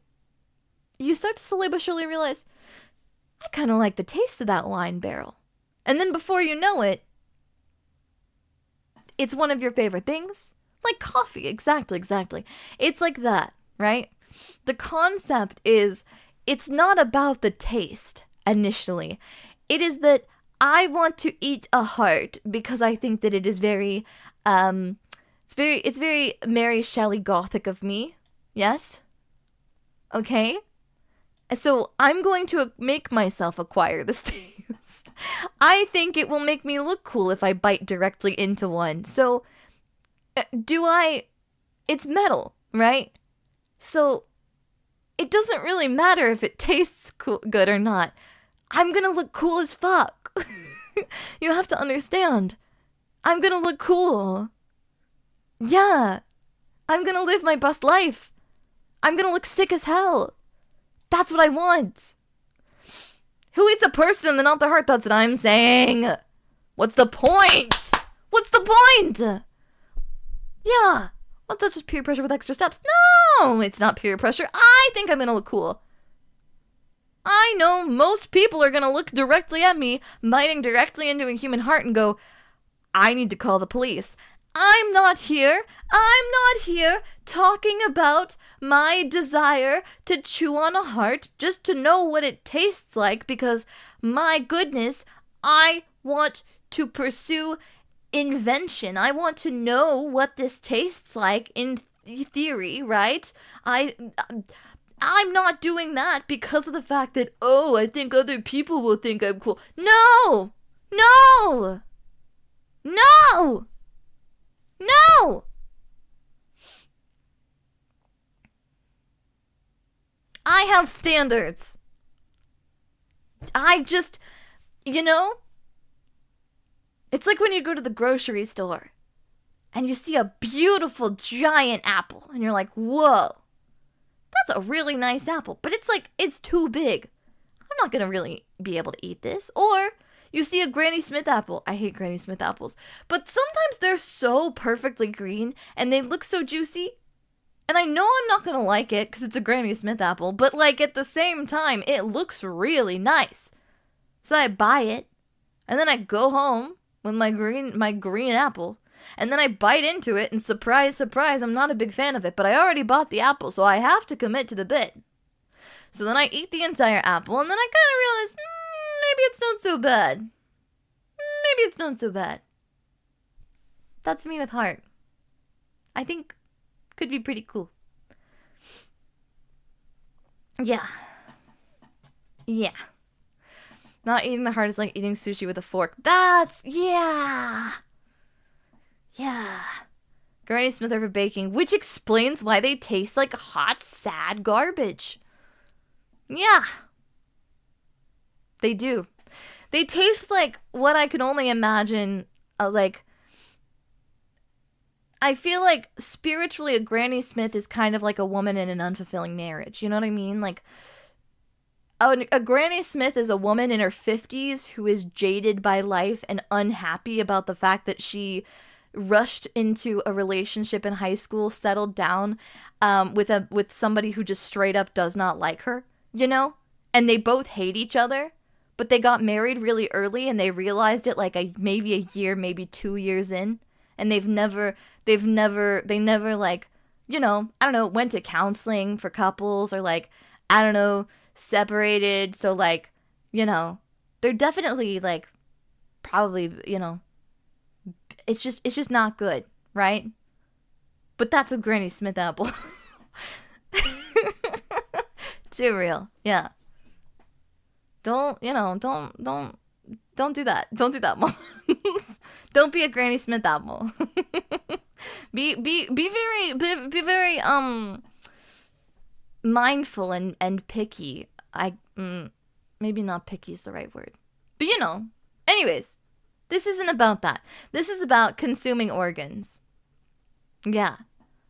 you start to slowly but surely realize, I kind of like the taste of that wine barrel. And then before you know it, it's one of your favorite things. Like coffee, exactly. It's like that, right? The concept is, it's not about the taste initially. It is that I want to eat a heart because I think that it is very, it's very Mary Shelley Gothic of me. Yes? Okay? So I'm going to make myself acquire this taste. I think it will make me look cool if I bite directly into one. So, it's metal, right? So, it doesn't really matter if it tastes good or not. I'm gonna look cool as fuck. You have to understand. I'm gonna look cool. Yeah. I'm gonna live my best life. I'm gonna look sick as hell. That's what I want. Who eats a person and then not the heart? That's what I'm saying. What's the point? What's the point? Yeah. Well, that's just peer pressure with extra steps. No, it's not peer pressure. I think I'm gonna look cool. I know most people are gonna look directly at me, biting directly into a human heart and go, I need to call the police. I'm not here talking about my desire to chew on a heart just to know what it tastes like because, my goodness, I want to pursue invention. I want to know what this tastes like in theory, right? I'm not doing that because of the fact that, oh, I think other people will think I'm cool. No! No! No! No! I have standards. I just, it's like when you go to the grocery store and you see a beautiful giant apple and you're like, whoa, that's a really nice apple, but it's too big. I'm not gonna really be able to eat this. Or you see a Granny Smith apple. I hate Granny Smith apples. But sometimes they're so perfectly green and they look so juicy. And I know I'm not going to like it because it's a Granny Smith apple. But at the same time, it looks really nice. So I buy it. And then I go home with my green apple. And then I bite into it. And surprise, surprise, I'm not a big fan of it. But I already bought the apple. So I have to commit to the bit. So then I eat the entire apple. And then I kind of realize, maybe it's not so bad. Maybe it's not so bad. That's me with heart. I think could be pretty cool. Yeah. Yeah. Not eating the heart is like eating sushi with a fork. Yeah. Yeah. Granny Smith over baking, which explains why they taste like hot, sad garbage. Yeah. They do. They taste like what I could only imagine, like... I feel like spiritually a Granny Smith is kind of like a woman in an unfulfilling marriage. You know what I mean? Like, a Granny Smith is a woman in her 50s who is jaded by life and unhappy about the fact that she rushed into a relationship in high school, settled down with somebody who just straight up does not like her, you know? And they both hate each other, but they got married really early and they realized it like maybe a year, maybe 2 years in. And they never like, you know, I don't know, went to counseling for couples or like, I don't know, separated. So like, you know, they're definitely like, probably, you know, it's just not good, right? But that's a Granny Smith apple. Too real, yeah. Don't do that. Don't do that, Mom. Don't be a Granny Smith apple. be very mindful and picky. Maybe not picky is the right word. But you know. Anyways, this isn't about that. This is about consuming organs. Yeah.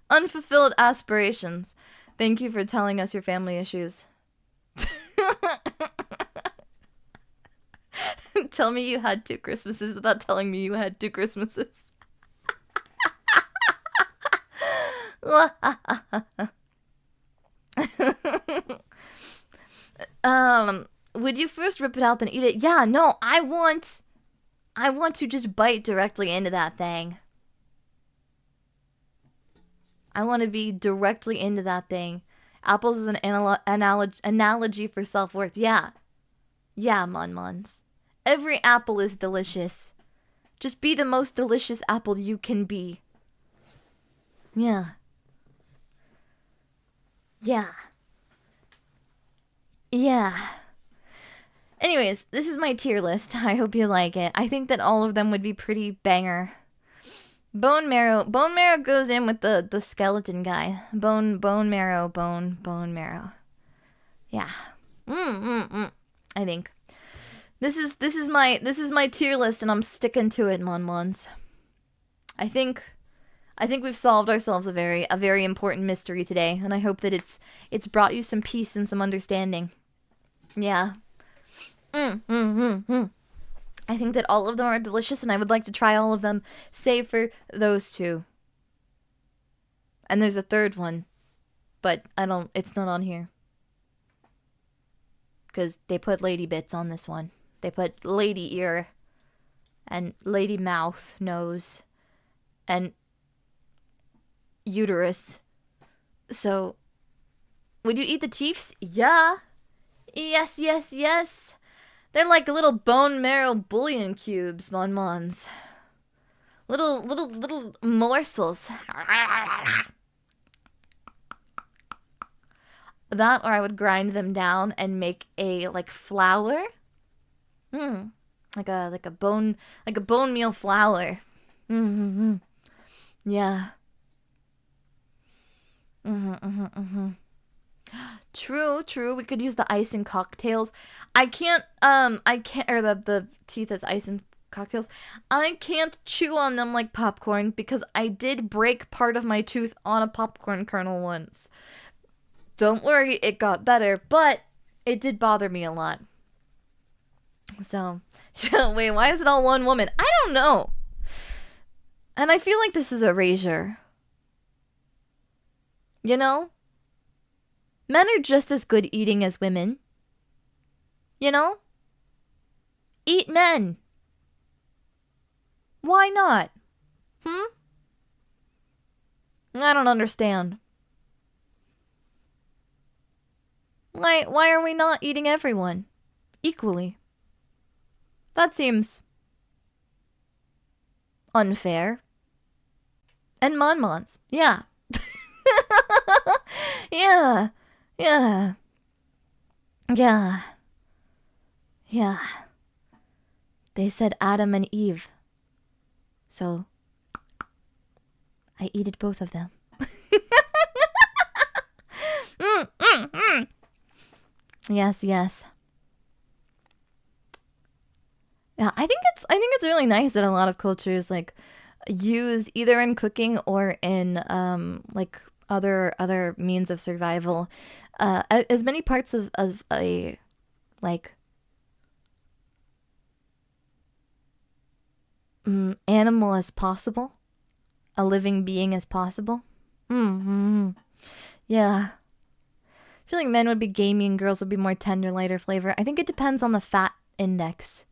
Unfulfilled aspirations. Thank you for telling us your family issues. Tell me you had 2 Christmases without telling me you had 2 Christmases. Would you first rip it out then eat it? Yeah, no, I want to just bite directly into that thing. I want to be directly into that thing. Apples is an analogy for self-worth. Yeah. Yeah, Mon-Mons. Every apple is delicious. Just be the most delicious apple you can be. Yeah. Yeah. Yeah. Anyways, this is my tier list. I hope you like it. I think that all of them would be pretty banger. Bone marrow goes in with the skeleton guy. Bone marrow. Yeah. I think. This is my tier list and I'm sticking to it, Mon-Mons. I think we've solved ourselves a very important mystery today, and I hope that it's brought you some peace and some understanding. Yeah. I think that all of them are delicious and I would like to try all of them, save for those 2. And there's a third one, but it's not on here. Because they put lady bits on this one. They put lady ear and lady mouth, nose, and uterus. So, would you eat the teeths? Yeah. Yes. They're like little bone marrow bouillon cubes, Mon-Mons. Little morsels. That, or I would grind them down and make a like flour. Like a bone meal flour. Yeah. True. We could use the ice in cocktails. I can't, or the teeth as ice in cocktails. I can't chew on them like popcorn because I did break part of my tooth on a popcorn kernel once. Don't worry, it got better, but it did bother me a lot. So, wait, why is it all one woman? I don't know. And I feel like this is erasure. You know? Men are just as good eating as women. You know? Eat men. Why not? I don't understand. Why are we not eating everyone equally? That seems unfair. And Mon-Mons. Yeah. Yeah. Yeah. Yeah. Yeah. They said Adam and Eve. So I eated both of them. Yes, yes. Yeah, I think it's really nice that a lot of cultures like use either in cooking or in like other means of survival as many parts of a like animal as possible, a living being as possible. Yeah. I feel like men would be gamey and girls would be more tender, lighter flavor. I think it depends on the fat index.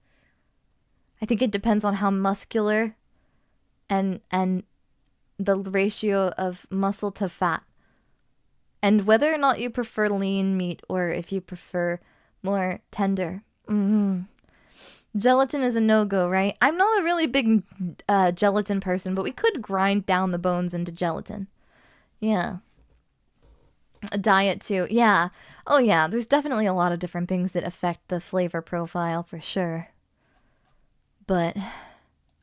I think it depends on how muscular and the ratio of muscle to fat. And whether or not you prefer lean meat or if you prefer more tender. Gelatin is a no-go, right? I'm not a really big gelatin person, but we could grind down the bones into gelatin. Yeah. A diet too. Yeah. Oh yeah, there's definitely a lot of different things that affect the flavor profile for sure. But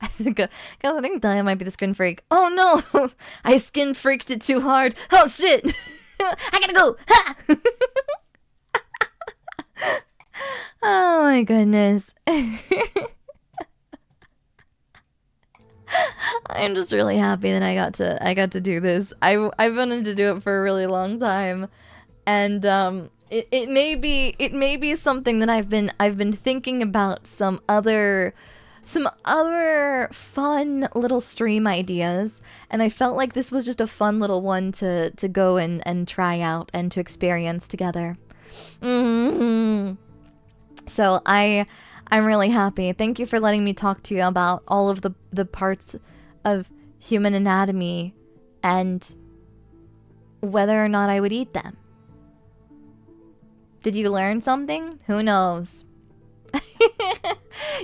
I think Daiya might be the skin freak. Oh no! I skin freaked it too hard. Oh shit! I gotta go! Ha! Oh my goodness. I'm just really happy that I got to do this. I've wanted to do it for a really long time, and it may be something that I've been thinking about some other fun little stream ideas, and I felt like this was just a fun little one to go and try out and to experience together. So I'm really happy. Thank you for letting me talk to you about all of the parts of human anatomy and whether or not I would eat them. Did you learn something? Who knows?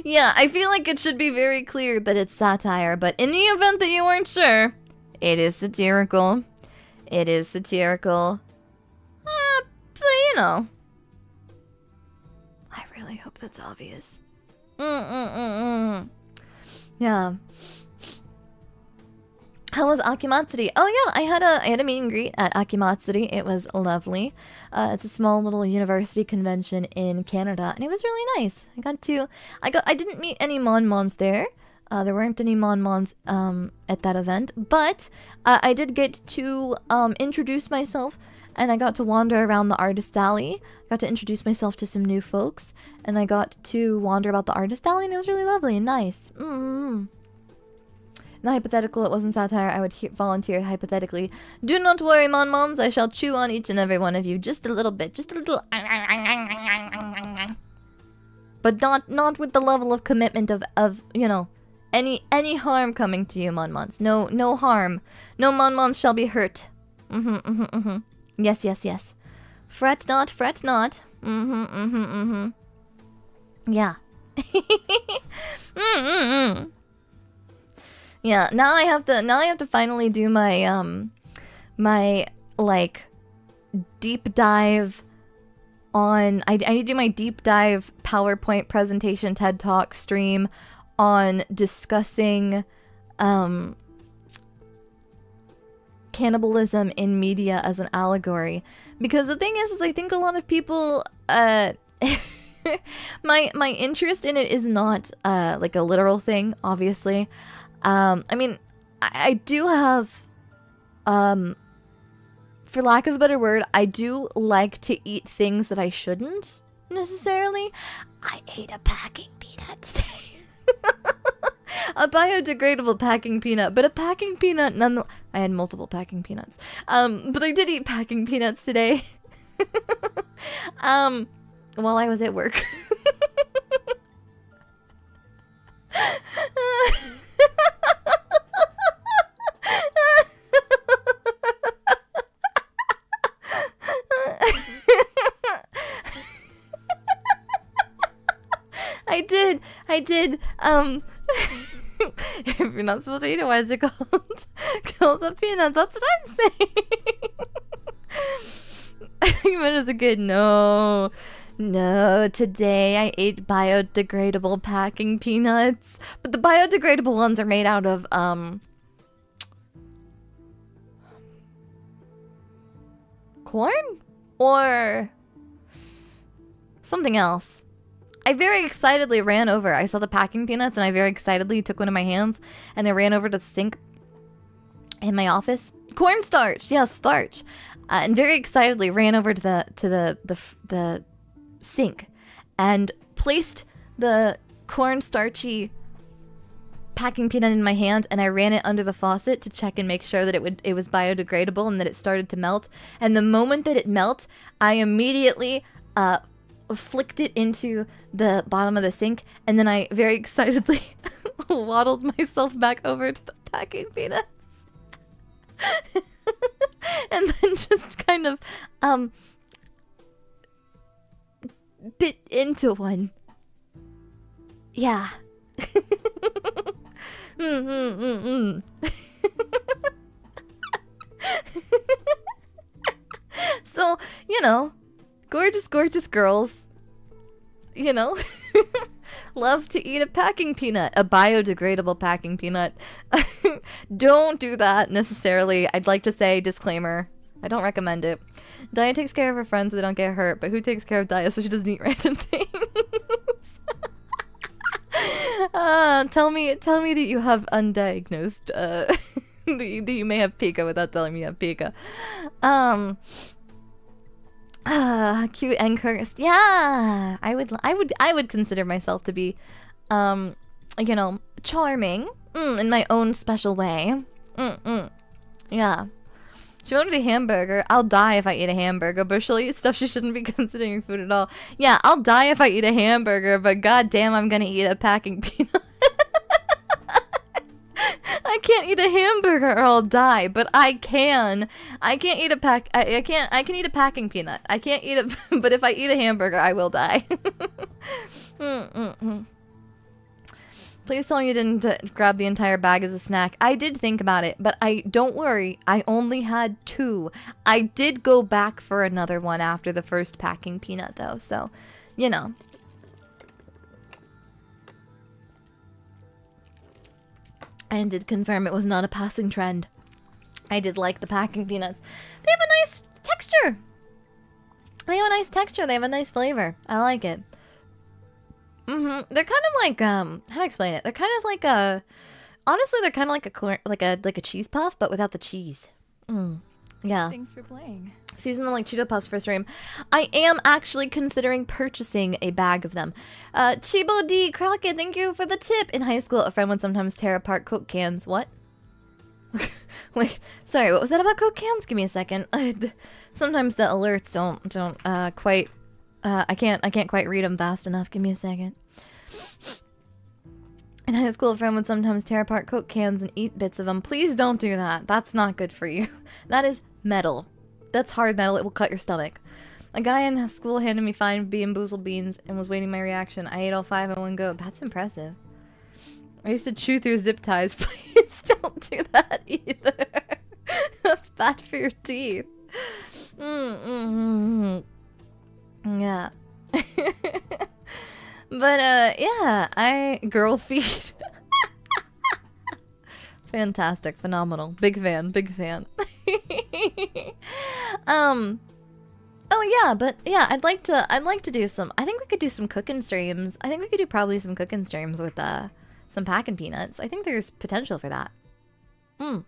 Yeah, I feel like it should be very clear that it's satire, but in the event that you weren't sure, it is satirical. It is satirical. But you know, I really hope that's obvious. Yeah. How was Akimatsuri? Oh yeah, I had a meet and greet at Akimatsuri. It was lovely. It's a small little university convention in Canada, and it was really nice. I didn't meet any Mon-Mons there. There weren't any Mon-Mons at that event, but I did get to introduce myself, and I got to wander around the artist alley. I got to introduce myself to some new folks, and I got to wander about the artist alley, and it was really lovely and nice. In the hypothetical, it wasn't satire. I would volunteer hypothetically. Do not worry, Mon-Mons. I shall chew on each and every one of you just a little bit, just a little. But not with the level of commitment of you know, any harm coming to you, Mon-Mons. No harm. No Mon-Mons shall be hurt. Yes. Fret not, fret not. Yeah. Yeah, now I have to finally do my my like deep dive on I need to do my deep dive PowerPoint presentation TED Talk stream on discussing cannibalism in media as an allegory, because the thing is I think a lot of people my interest in it is not like a literal thing, obviously. I mean, I do have, for lack of a better word, I do like to eat things that I shouldn't necessarily. I ate a packing peanut today. A biodegradable packing peanut, but a packing peanut nonetheless. I had multiple packing peanuts. But I did eat packing peanuts today. While I was at work. I did, if you're not supposed to eat it, why is it called? Kill the peanut. That's what I'm saying. Human is a good no. No, today I ate biodegradable packing peanuts. But the biodegradable ones are made out of, corn? Or something else. I very excitedly ran over. I saw the packing peanuts and I very excitedly took one in my hands and I ran over to the sink in my office. Cornstarch, yes, starch. And very excitedly ran over to the sink and placed the cornstarchy packing peanut in my hand, and I ran it under the faucet to check and make sure that it was biodegradable and that it started to melt. And the moment that it melted, I immediately flicked it into the bottom of the sink, and then I very excitedly waddled myself back over to the packing peanuts. And then just kind of bit into one. Yeah. So, you know, gorgeous girls, you know, love to eat a packing peanut, a biodegradable packing peanut. Don't do that necessarily. I'd like to say, disclaimer, I don't recommend it. Daiya takes care of her friends so they don't get hurt, but who takes care of Daiya so she doesn't eat random things? Tell me that you have undiagnosed, that you may have Pika without telling me you have Pika. Cute and cursed. Yeah, I would consider myself to be, you know, charming, in my own special way. Yeah. She wanted a hamburger. I'll die if I eat a hamburger, but she'll eat stuff she shouldn't be considering food at all. Yeah, I'll die if I eat a hamburger, but goddamn, I'm gonna eat a packing peanut. I can't eat a hamburger or I'll die, but I can. I can't eat a pack. I can eat a packing peanut. I can't eat it, but if I eat a hamburger, I will die. Please tell me you didn't grab the entire bag as a snack. I did think about it, but don't worry, I only had 2. I did go back for another one after the first packing peanut though, so, you know. And did confirm it was not a passing trend. I did like the packing peanuts. They have a nice texture. They have a nice texture. They have a nice flavor. I like it. They're kind of like, how to explain it? They're kind of like honestly, they're kind of like a cheese puff, but without the cheese. Yeah. Thanks for playing. Season them like Cheeto Puffs for stream. I am actually considering purchasing a bag of them. Chibo D. Crockett, thank you for the tip. In high school, a friend would sometimes tear apart Coke cans. What? Wait, sorry, what was that about Coke cans? Give me a second. Sometimes the alerts don't quite... I can't quite read them fast enough. Give me a second. In high school, a friend would sometimes tear apart Coke cans and eat bits of them. Please don't do that. That's not good for you. That is metal. That's hard metal. It will cut your stomach. A guy in school handed me 5 Boozled beans and was waiting my reaction. I ate all 5 in one go. That's impressive. I used to chew through zip ties. Please don't do that either. That's bad for your teeth. Yeah. But, yeah, girl feed. Fantastic, phenomenal. Big fan, big fan. Oh yeah, but yeah, I'd like to do some, I think we could do some cooking streams. I think we could do probably some cooking streams with, some packing peanuts. I think there's potential for that. I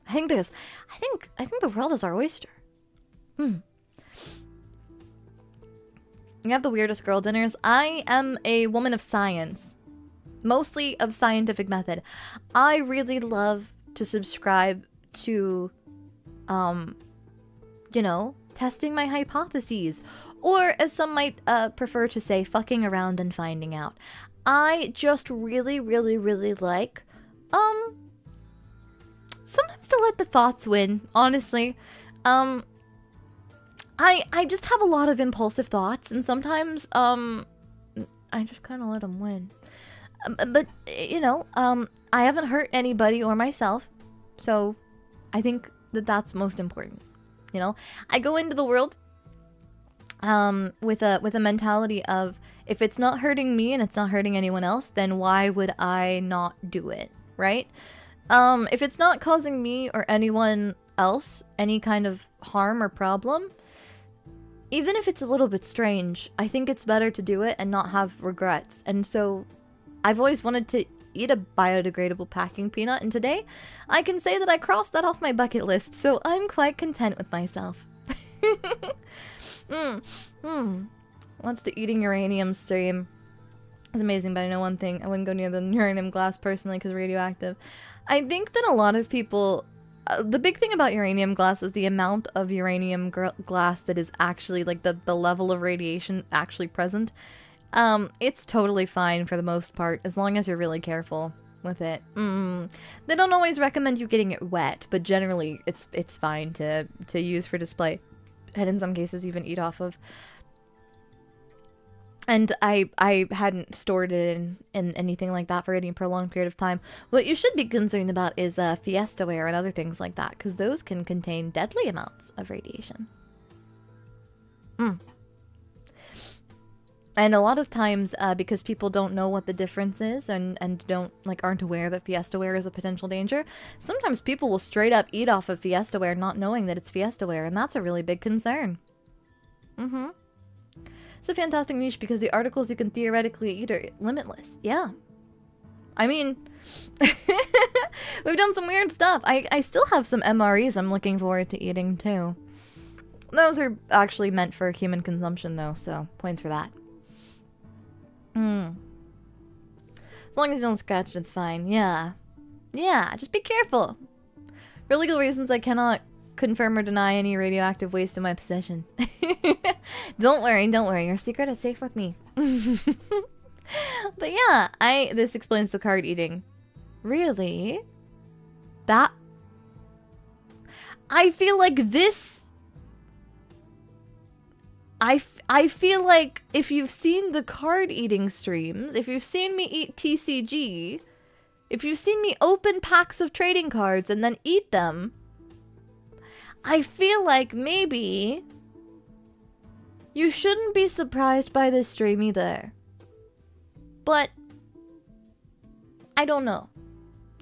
think the world is our oyster. You have the weirdest girl dinners. I am a woman of science. Mostly of scientific method. I really love to subscribe to, you know, testing my hypotheses. Or, as some might prefer to say, fucking around and finding out. I just really, really, really like, sometimes to let the thoughts win, honestly. I just have a lot of impulsive thoughts, and sometimes, I just kind of let them win. But, you know, I haven't hurt anybody or myself. So I think that that's most important. You know, I go into the world with a mentality of, if it's not hurting me and it's not hurting anyone else, then why would I not do it, right? If it's not causing me or anyone else any kind of harm or problem, even if it's a little bit strange, I think it's better to do it and not have regrets. And so I've always wanted to eat a biodegradable packing peanut, and today I can say that I crossed that off my bucket list, so I'm quite content with myself. Watch the eating uranium stream. It's amazing, but I know one thing. I wouldn't go near the uranium glass personally because radioactive. I think that a lot of people... the big thing about uranium glass is the amount of uranium glass that is actually, like, the level of radiation actually present. It's totally fine for the most part, as long as you're really careful with it. They don't always recommend you getting it wet, but generally it's fine to use for display, and in some cases even eat off of. And I hadn't stored it in anything like that for any prolonged period of time. What you should be concerned about is Fiesta ware and other things like that, because those can contain deadly amounts of radiation. And a lot of times, because people don't know what the difference is and aren't aware that Fiesta ware is a potential danger, sometimes people will straight up eat off of Fiesta ware not knowing that it's Fiesta ware, and that's a really big concern. It's a fantastic niche because the articles you can theoretically eat are limitless. Yeah. I mean, we've done some weird stuff. I still have some MREs I'm looking forward to eating too. Those are actually meant for human consumption though, so points for that. As long as you don't scratch it, it's fine. Yeah. Yeah, just be careful. For legal reasons, I cannot confirm or deny any radioactive waste in my possession. Don't worry, your secret is safe with me. But yeah, this explains the card eating. Really? That... I feel like this... I feel like if you've seen the card eating streams, if you've seen me eat TCG, if you've seen me open packs of trading cards and then eat them, I feel like maybe you shouldn't be surprised by this stream either. But I don't know.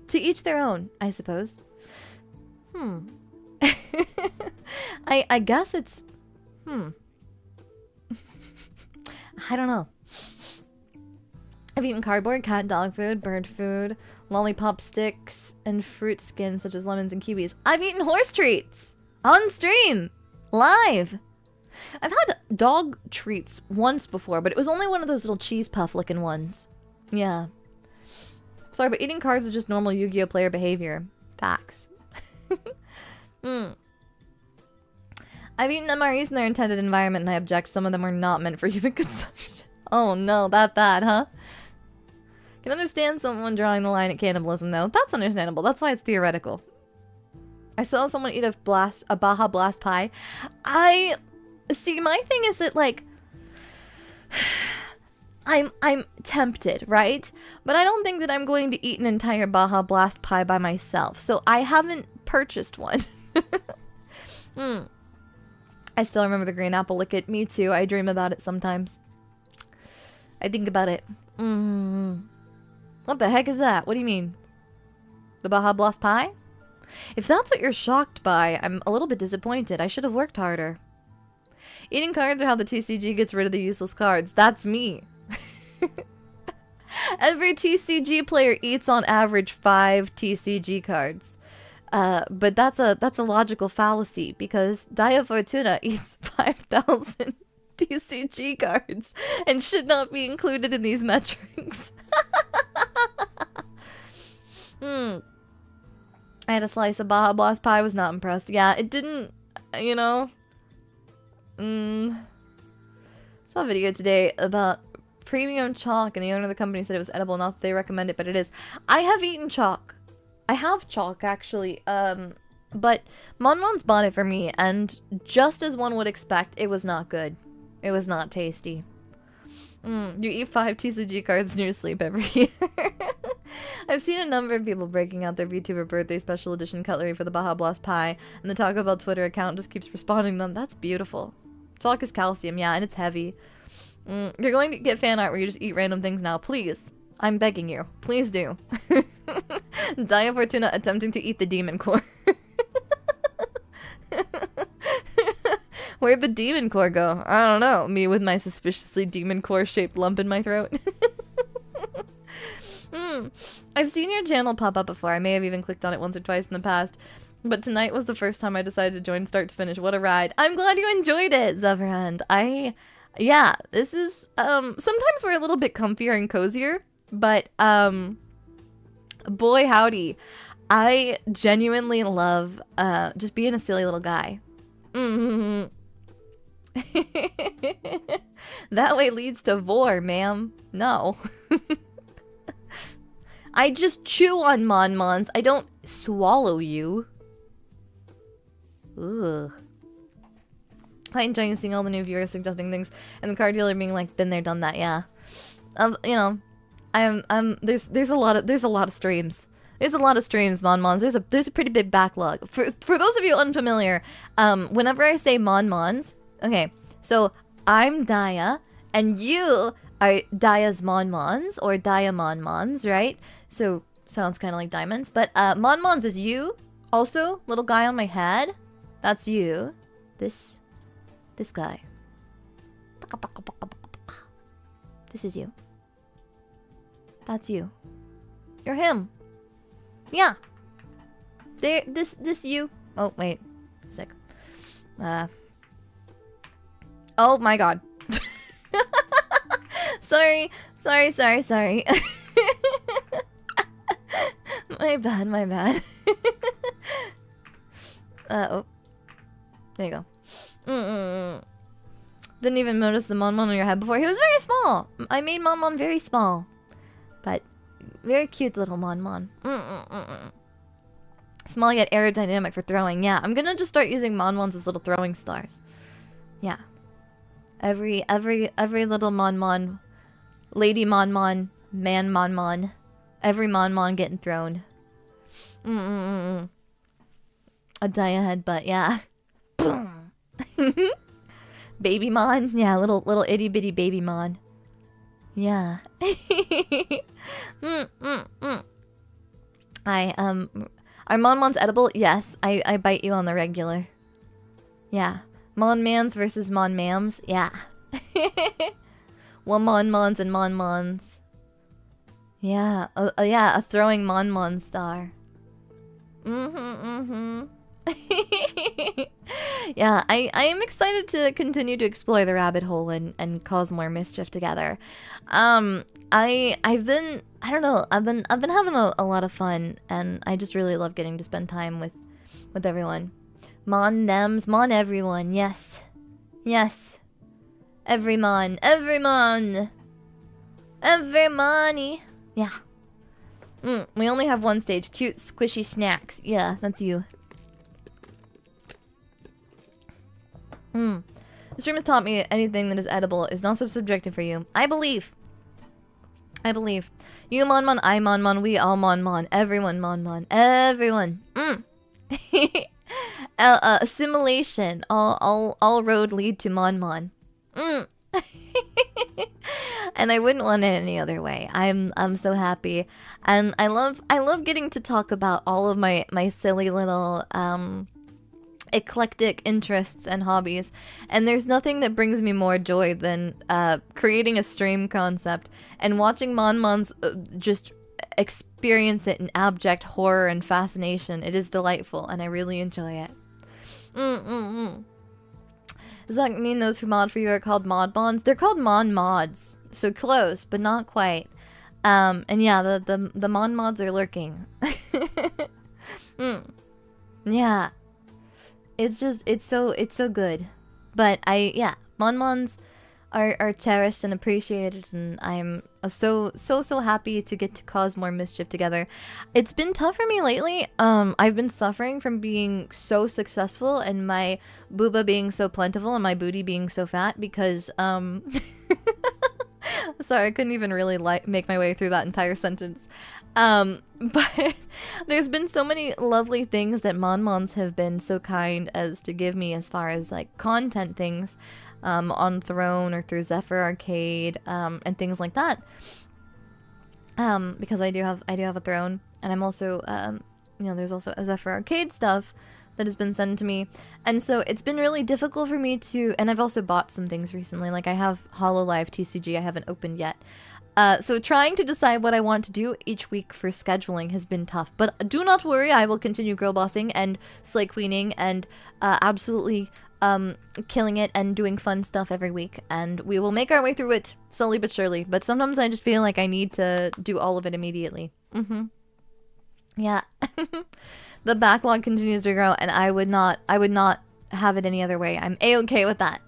To each their own, I suppose. I guess it's... I don't know. I've eaten cardboard, cat, dog food, bird food, lollipop sticks, and fruit skins such as lemons and kiwis. I've eaten horse treats! On stream! Live! I've had dog treats once before, but it was only one of those little cheese puff looking ones. Yeah. Sorry, but eating cards is just normal Yu-Gi-Oh player behavior. Facts. I've eaten MREs in their intended environment and I object. Some of them are not meant for human consumption. Oh no, that bad, huh? Can understand someone drawing the line at cannibalism though. That's understandable. That's why it's theoretical. I saw someone eat a Baja Blast pie. See, my thing is that, like, I'm tempted, right? But I don't think that I'm going to eat an entire Baja Blast pie by myself. So I haven't purchased one. I still remember the green apple lick it. Me too. I dream about it sometimes. I think about it. What the heck is that? What do you mean? The Baja Blast pie? If that's what you're shocked by, I'm a little bit disappointed. I should have worked harder. Eating cards are how the TCG gets rid of the useless cards. That's me. Every TCG player eats on average 5 TCG cards. But that's a logical fallacy because Daiya Fortuna eats 5,000 TCG cards and should not be included in these metrics. I had a slice of Baja Blast pie, was not impressed. Yeah, it didn't, you know. Saw a video today about premium chalk and the owner of the company said it was edible. Not that they recommend it, but it is. I have eaten chalk. I have chalk, actually, but Monmon's bought it for me, and just as one would expect, it was not good. It was not tasty. You eat 5 TCG cards in your sleep every year. I've seen a number of people breaking out their VTuber birthday special edition cutlery for the Baja Blast pie, and the Taco Bell Twitter account just keeps responding to them. That's beautiful. Chalk is calcium, yeah, and it's heavy. You're going to get fan art where you just eat random things now. Please. I'm begging you. Please do. Daiya Fortuna attempting to eat the demon core. Where'd the demon core go? I don't know. Me with my suspiciously demon core shaped lump in my throat. I've seen your channel pop up before. I may have even clicked on it once or twice in the past. But tonight was the first time I decided to join start to finish. What a ride. I'm glad you enjoyed it, Zevrand. Yeah, this is, sometimes we're a little bit comfier and cozier. But, boy howdy. I genuinely love, just being a silly little guy. That way leads to vor, ma'am. No. I just chew on mon-mons. I don't swallow you. Ugh. Quite enjoying seeing all the new viewers suggesting things and the car dealer being like, been there, done that, yeah. You know, there's a lot of streams. There's a lot of streams, mon-mons. There's a pretty big backlog. For those of you unfamiliar, whenever I say mon-mons, okay, so I'm Daiya, and you are Daiya's mon-mons, or Daiya mon-mons, right? So, sounds kind of like diamonds, but mon-mons is you. Also, little guy on my head, that's you. This guy. This is you. That's you. You're him. Yeah. There, this you. Oh, wait. Sick. Oh my god. Sorry. My bad. Oh. There you go. Didn't even notice the Mon-Mon on your head before. He was very small. I made Mon-Mon very small. But very cute little Mon-Mon. Small yet aerodynamic for throwing. Yeah, I'm gonna just start using Mon-Mons as little throwing stars. Yeah. Every little Mon-Mon, lady Mon-Mon, man Mon-Mon, every Mon-Mon getting thrown. A Daiya headbutt, yeah. Baby Mon, yeah, little itty bitty baby Mon. Yeah. Are Mon-Mons edible? Yes, I bite you on the regular. Yeah. Mon-Mans versus Mon-Mams? Yeah. Well, Mon-Mons and Mon-Mons. Yeah, yeah, a throwing Mon-Mon star. Yeah, I am excited to continue to explore the rabbit hole and cause more mischief together. I've been having a lot of fun, and I just really love getting to spend time with everyone. Mon nems, mon everyone, yes. Yes. Every mon. Every money. Yeah. We only have one stage. Cute, squishy snacks. Yeah, that's you. The stream has taught me anything that is edible is not so subjective for you. I believe. You mon, I mon, we all mon. Everyone mon. Everyone. Assimilation. All road lead to mon. And I wouldn't want it any other way. I'm so happy, and I love getting to talk about all of my silly little eclectic interests and hobbies. And there's nothing that brings me more joy than creating a stream concept and watching Mon-Mons just experience it in abject horror and fascination. It is delightful, and I really enjoy it. Does that mean those who mod for you are called mod bonds? They're called mon mods, so close, but not quite. And yeah, the mon mods are lurking. Yeah, it's so good. But mon mods are cherished and appreciated, and I'm so happy to get to cause more mischief together. It's been tough for me lately. I've been suffering from being so successful and my booba being so plentiful and my booty being so fat because sorry, I couldn't even really make my way through that entire sentence. But there's been so many lovely things that Monmons have been so kind as to give me as far as like content things, on Throne or through Zephyr Arcade, and things like that. Because I do have a Throne, and I'm also, you know, there's also a Zephyr Arcade stuff that has been sent to me, and so it's been really difficult for me to, and I've also bought some things recently, like I have HoloLive TCG I haven't opened yet. So trying to decide what I want to do each week for scheduling has been tough, but do not worry, I will continue girl bossing and slay queening and absolutely killing it and doing fun stuff every week, and we will make our way through it slowly but surely. But sometimes I just feel like I need to do all of it immediately. Yeah. The backlog continues to grow, and I would not have it any other way. I'm a-okay with that.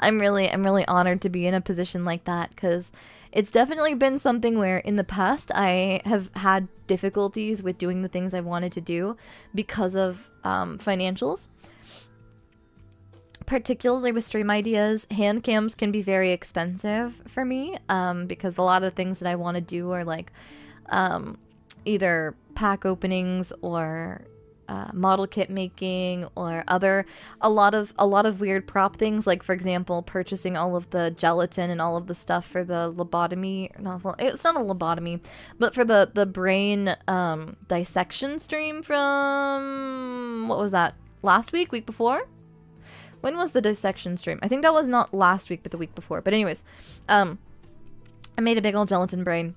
I'm really honored to be in a position like that, because it's definitely been something where in the past I have had difficulties with doing the things I wanted to do because of financials. Particularly with stream ideas, hand cams can be very expensive for me, because a lot of things that I want to do are like either pack openings or model kit making, or a lot of weird prop things, like for example purchasing all of the gelatin and all of the stuff for the lobotomy. No, well, it's not a lobotomy, but for the brain dissection stream from, what was that, last week before? When was the dissection stream? I think that was not last week, but the week before. But anyways, I made a big old gelatin brain,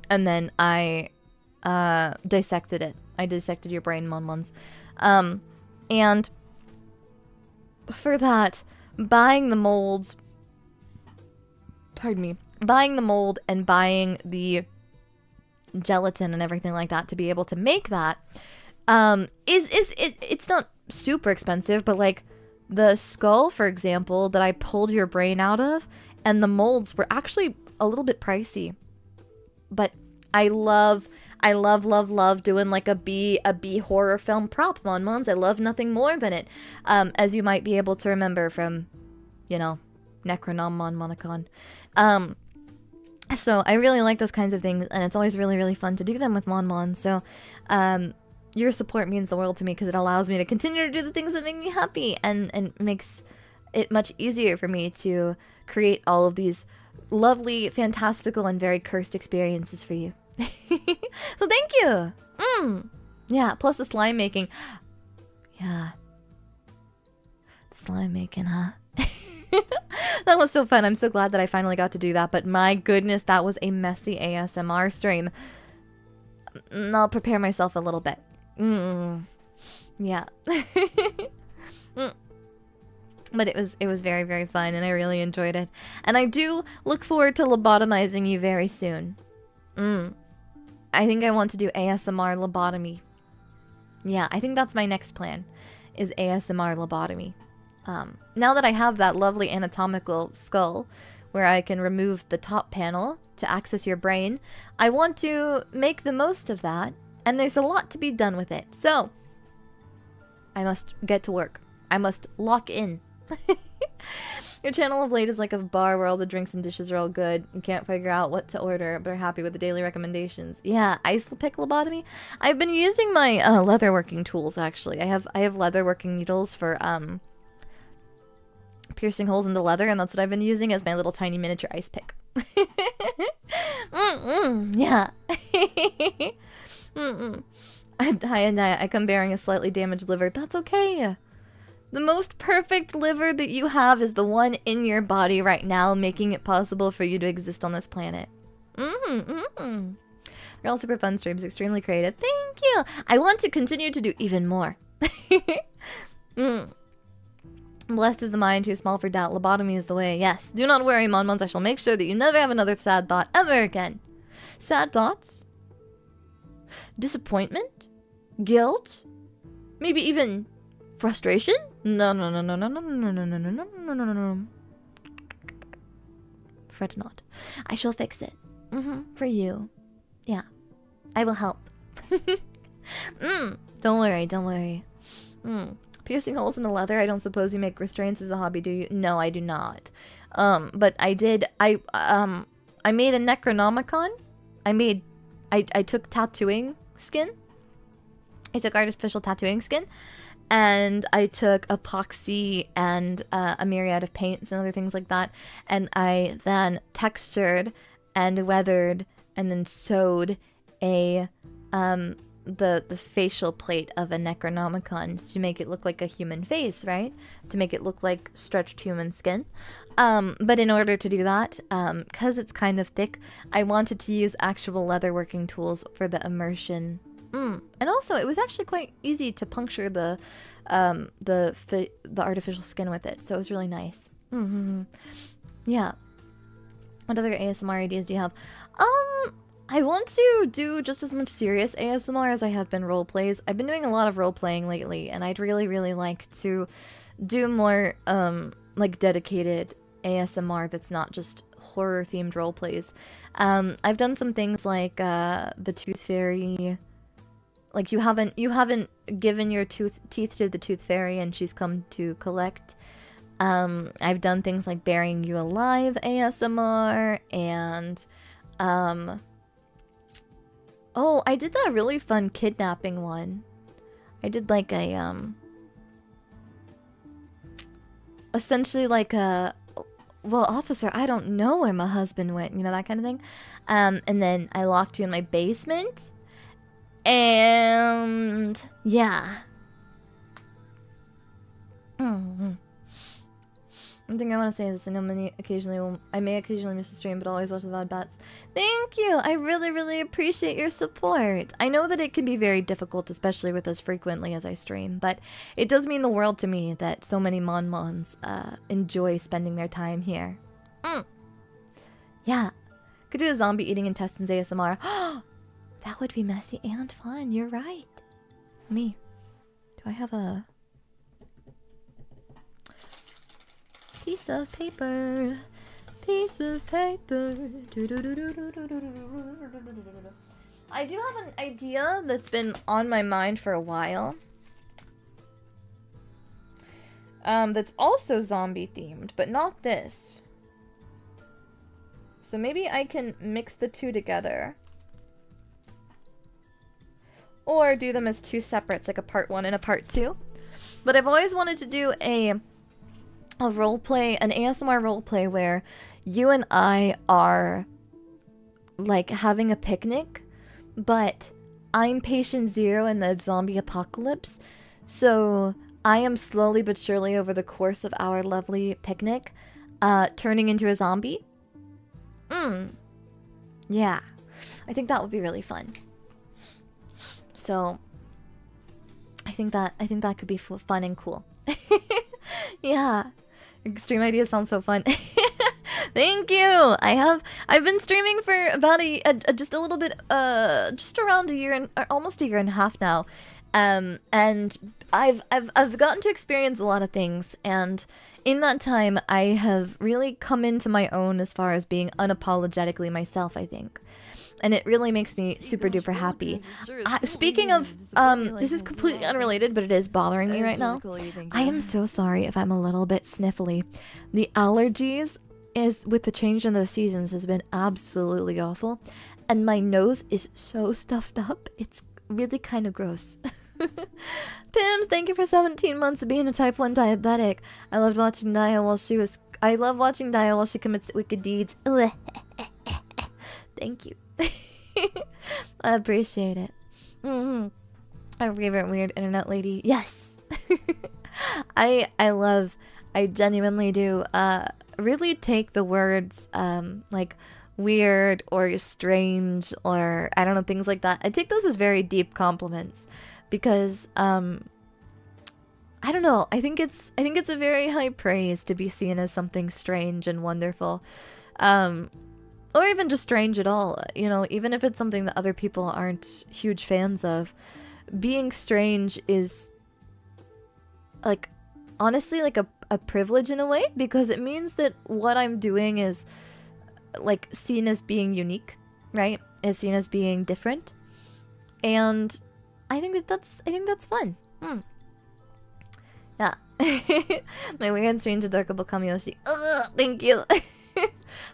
and then I dissected it. I dissected your brain, Monmons. And for that, buying the molds, pardon me, buying the mold and buying the gelatin and everything like that to be able to make that, it's not super expensive, but like the skull, for example, that I pulled your brain out of, and the molds were actually a little bit pricey. But I love doing like a B horror film prop, Monmons. I love nothing more than it. As you might be able to remember from, you know, Necronomon Monicon. So I really like those kinds of things, and it's always really fun to do them with Monmon. So your support means the world to me, because it allows me to continue to do the things that make me happy, and makes it much easier for me to create all of these lovely, fantastical, and very cursed experiences for you. So thank you. Yeah, plus the slime making. Yeah. The slime making, huh? That was so fun. I'm so glad that I finally got to do that, but my goodness, that was a messy ASMR stream. I'll prepare myself a little bit. Yeah. But it was very fun, and I really enjoyed it. And I do look forward to lobotomizing you very soon. I think I want to do ASMR lobotomy. Yeah, I think that's my next plan, is ASMR lobotomy. Now that I have that lovely anatomical skull where I can remove the top panel to access your brain, I want to make the most of that, and there's a lot to be done with it. So, I must get to work. I must lock in. Your channel of late is like a bar where all the drinks and dishes are all good. You can't figure out what to order, but are happy with the daily recommendations. Yeah, ice pick lobotomy. I've been using my leatherworking tools, actually. I have leatherworking needles for piercing holes in the leather, and that's what I've been using as my little tiny miniature ice pick. Yeah. Hi, Daiya. I come bearing a slightly damaged liver. That's okay. The most perfect liver that you have is the one in your body right now, making it possible for you to exist on this planet. They're all super fun streams, extremely creative. Thank you. I want to continue to do even more. Blessed is the mind, too small for doubt. Lobotomy is the way. Yes. Do not worry, Monmons. I shall make sure that you never have another sad thought ever again. Sad thoughts? Disappointment? Guilt? Maybe even frustration? No. Fret not. I shall fix it. For you. Yeah. I will help. Don't worry. Piercing holes in the leather. I don't suppose you make restraints as a hobby, do you? No, I do not. But I did. I made a Necronomicon. I made I took tattooing skin. I took artificial tattooing skin, and I took epoxy and a myriad of paints and other things like that, and I then textured and weathered and then sewed a the facial plate of a Necronomicon to make it look like a human face, right? To make it look like stretched human skin. But in order to do that, because it's kind of thick, I wanted to use actual leatherworking tools for the immersion. And also, it was actually quite easy to puncture the artificial skin with it, so it was really nice. Yeah. What other ASMR ideas do you have? I want to do just as much serious ASMR as I have been role plays. I've been doing a lot of role playing lately, and I'd really, really like to do more like dedicated ASMR that's not just horror themed role plays. I've done some things like the Tooth Fairy. Like you haven't given your teeth to the Tooth Fairy and she's come to collect. I've done things like Burying You Alive ASMR, and oh, I did that really fun kidnapping one. I did like a essentially like a, well, officer, I don't know where my husband went, you know, that kind of thing. And then I locked you in my basement. And yeah. One thing I want to say is I know I may occasionally miss a stream, but always watch the VOD bats. Thank you! I really, really appreciate your support. I know that it can be very difficult, especially with as frequently as I stream, but it does mean the world to me that so many Mon-Mons enjoy spending their time here. Yeah. Could do a zombie eating intestines ASMR. That would be messy and fun. You're right. Me. Do I have a piece of paper? Piece of paper. I do have an idea that's been on my mind for a while. That's also zombie themed, but not this. So maybe I can mix the two together. Or do them as two separates, like a part 1 and a part 2. But I've always wanted to do a roleplay, an ASMR roleplay where you and I are like having a picnic, but I'm patient zero in the zombie apocalypse. So I am slowly but surely over the course of our lovely picnic turning into a zombie. Yeah. I think that would be really fun. So I think that could be fun and cool. Yeah. Extreme ideas sound so fun. Thank you. I've been streaming for about just a little bit just around a year and almost a year and a half now. And I've gotten to experience a lot of things, and in that time I have really come into my own as far as being unapologetically myself, I think. And it really makes me super duper happy. Speaking of, this is completely unrelated, but it is bothering me right now. I am so sorry if I'm a little bit sniffly. The allergies with the change in the seasons has been absolutely awful. And my nose is so stuffed up. It's really kind of gross. Pims, thank you for 17 months of being a type 1 diabetic. I loved watching Daiya while she commits wicked deeds. Thank you. I appreciate it. Our favorite weird internet lady. Yes. I genuinely do really take the words like weird or strange or I don't know, things like that. I take those as very deep compliments because I don't know, I think it's a very high praise to be seen as something strange and wonderful. Or even just strange at all, you know, even if it's something that other people aren't huge fans of. Being strange is, like, honestly, like a privilege in a way, because it means that what I'm doing is, like, seen as being unique, right? Is seen as being different. And I think that's fun. Yeah. My weird, strange, adorable Kamiyoshi. Ugh, thank you.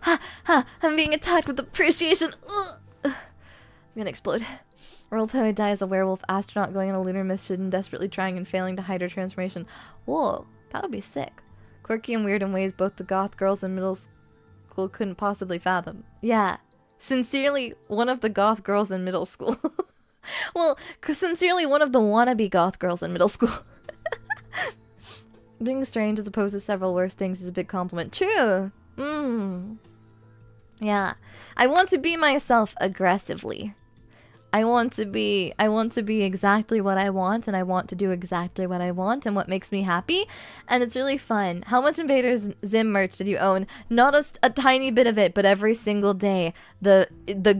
Ha ha, I'm being attacked with appreciation. Ugh. gonna explode. Roleplay Daiya as a werewolf astronaut going on a lunar mission, desperately trying and failing to hide her transformation. Whoa, that would be sick. Quirky and weird in ways both the goth girls in middle school couldn't possibly fathom. Yeah. Sincerely, one of the goth girls in middle school. Well, sincerely, one of the wannabe goth girls in middle school. Being strange as opposed to several worse things is a big compliment. True. Yeah. I want to be myself aggressively. I want to be exactly what I want, and I want to do exactly what I want and what makes me happy, and it's really fun. How much Invaders Zim merch did you own? Not a tiny bit of it, but every single day the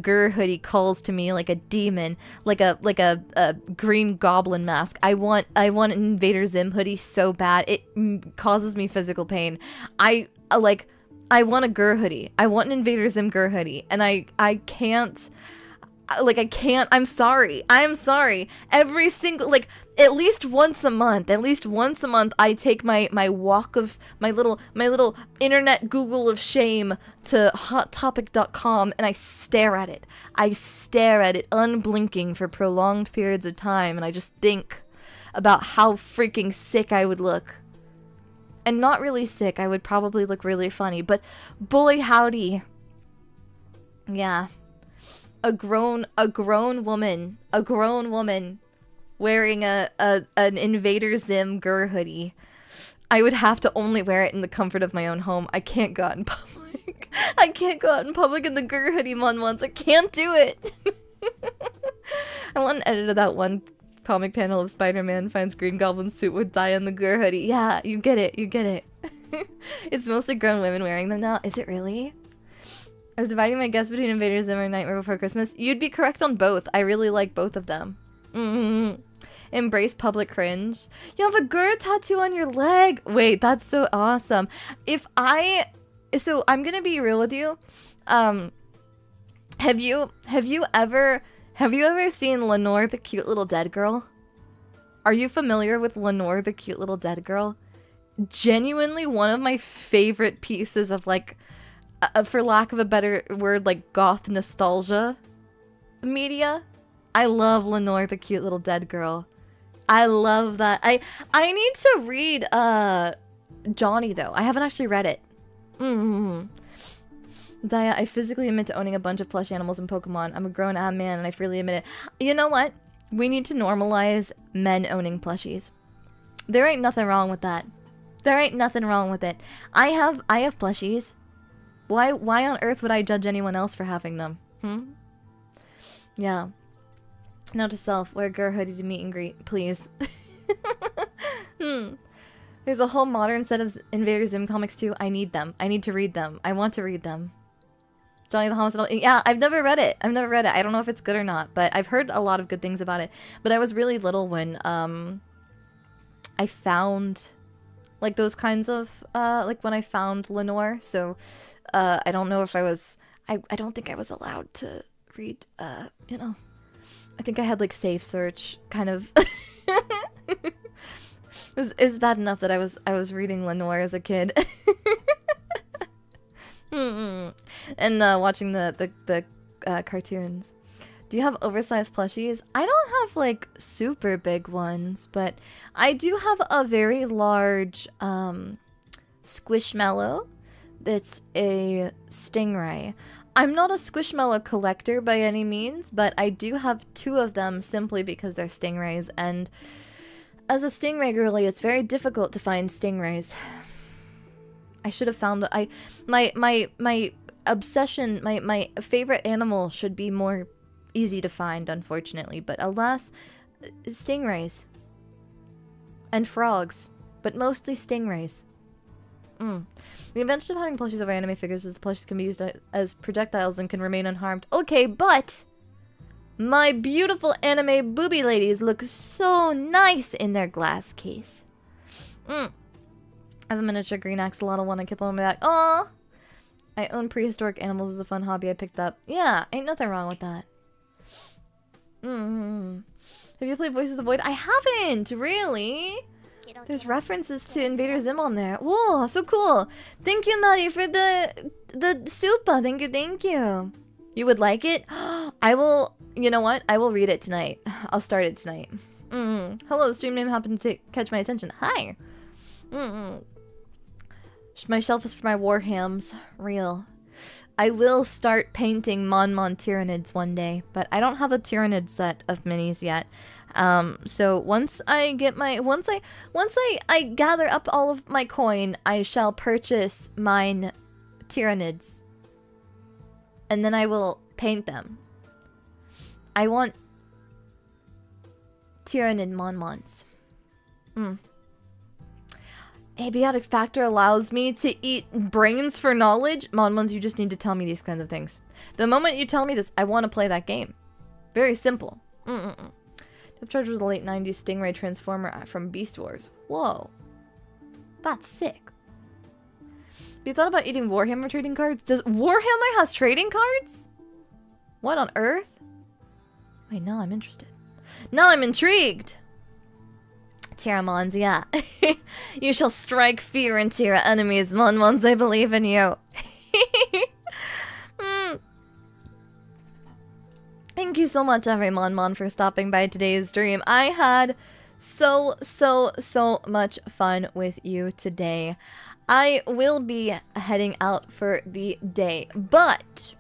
Gur hoodie calls to me like a demon, like a green goblin mask. I want an Invader Zim hoodie so bad. It causes me physical pain. I want a Gur hoodie. I want an Invader Zim Gur hoodie, and I can't. Like, I can't. I'm sorry. Every single, like, at least once a month, I take my walk of my little internet Google of shame to hottopic.com, and I stare at it. Unblinking for prolonged periods of time, and I just think about how freaking sick I would look. And not really sick. I would probably look really funny, but boy howdy. Yeah. A grown woman wearing an Invader Zim Gur hoodie. I would have to only wear it in the comfort of my own home. I can't go out in public. I can't go out in public in the Gur hoodie once. I can't do it. I want an edit of that one comic panel of Spider-Man finds Green Goblin's suit with Daiya in the Gur hoodie. Yeah, you get it. It's mostly grown women wearing them now. Is it really? I was dividing my guess between Invader Zim and Nightmare Before Christmas. You'd be correct on both. I really like both of them. Embrace public cringe. You have a Gur tattoo on your leg. Wait, that's so awesome. So I'm gonna be real with you. Have you ever seen Lenore the Cute Little Dead Girl? Are you familiar with Lenore the Cute Little Dead Girl? Genuinely one of my favorite pieces of, like, for lack of a better word, like, goth nostalgia media. I love Lenore the Cute Little Dead Girl. I love that. I need to read Johnny, though. I haven't actually read it. Daiya, I physically admit to owning a bunch of plush animals in Pokemon. I'm a grown-ass man, and I freely admit it. You know what? We need to normalize men owning plushies. There ain't nothing wrong with that. There ain't nothing wrong with it. I have plushies. Why on earth would I judge anyone else for having them? Yeah. Note to self, wear Gur hoodie to meet and greet, please. There's a whole modern set of Invader Zim comics too. I need them. I need to read them. I want to read them. Johnny the Homicidal. Yeah, I've never read it. I don't know if it's good or not, but I've heard a lot of good things about it. But I was really little when I found, like, those kinds of like when I found Lenore. So I don't know if I was, I don't think I was allowed to read, you know, I think I had, like, safe search, kind of. It's bad enough that I was reading Lenore as a kid. And watching the cartoons. Do you have oversized plushies? I don't have, like, super big ones, but I do have a very large Squishmallow. That's a Stingray. I'm not a Squishmallow collector by any means, but I do have 2 of them simply because they're Stingrays, and as a Stingray girly, it's very difficult to find Stingrays. I should have found my obsession, my favorite animal should be more easy to find, unfortunately, but alas, Stingrays and frogs, but mostly Stingrays. The invention of having plushies over anime figures is the plushies can be used as projectiles and can remain unharmed. Okay, but my beautiful anime booby ladies look so nice in their glass case. I have a miniature green axolotl one I keep on my back. Aww! I own prehistoric animals as a fun hobby I picked up. Yeah, ain't nothing wrong with that. Have you played Voices of the Void? I haven't! Really? There's references to Invader Zim on there. Whoa, so cool. Thank you, Maddie, for the super. Thank you. You would like it? I will, You know what? I will read it tonight. I'll start it tonight. Hello, the stream name happened to catch my attention. Hi. My shelf is for my warhams. Real. I will start painting Mon Tyranids one day, but I don't have a Tyranid set of minis yet. So once I get my once I gather up all of my coin, I shall purchase mine Tyranids. And then I will paint them. I want Tyranid Mon-Mons. Abiotic factor allows me to eat brains for knowledge. Mon-Mons, you just need to tell me these kinds of things. The moment you tell me this, I want to play that game. Very simple. Depth Charge was a late 90s Stingray Transformer from Beast Wars. Whoa. That's sick. Have you thought about eating Warhammer trading cards? Does Warhammer has trading cards? What on earth? Wait, now I'm interested. Now I'm intrigued. Tyramons, yeah. You shall strike fear into your enemies, Mon-Mons. I believe in you. Thank you so much, every Mon for stopping by today's stream. I had so much fun with you today. I will be heading out for the day, but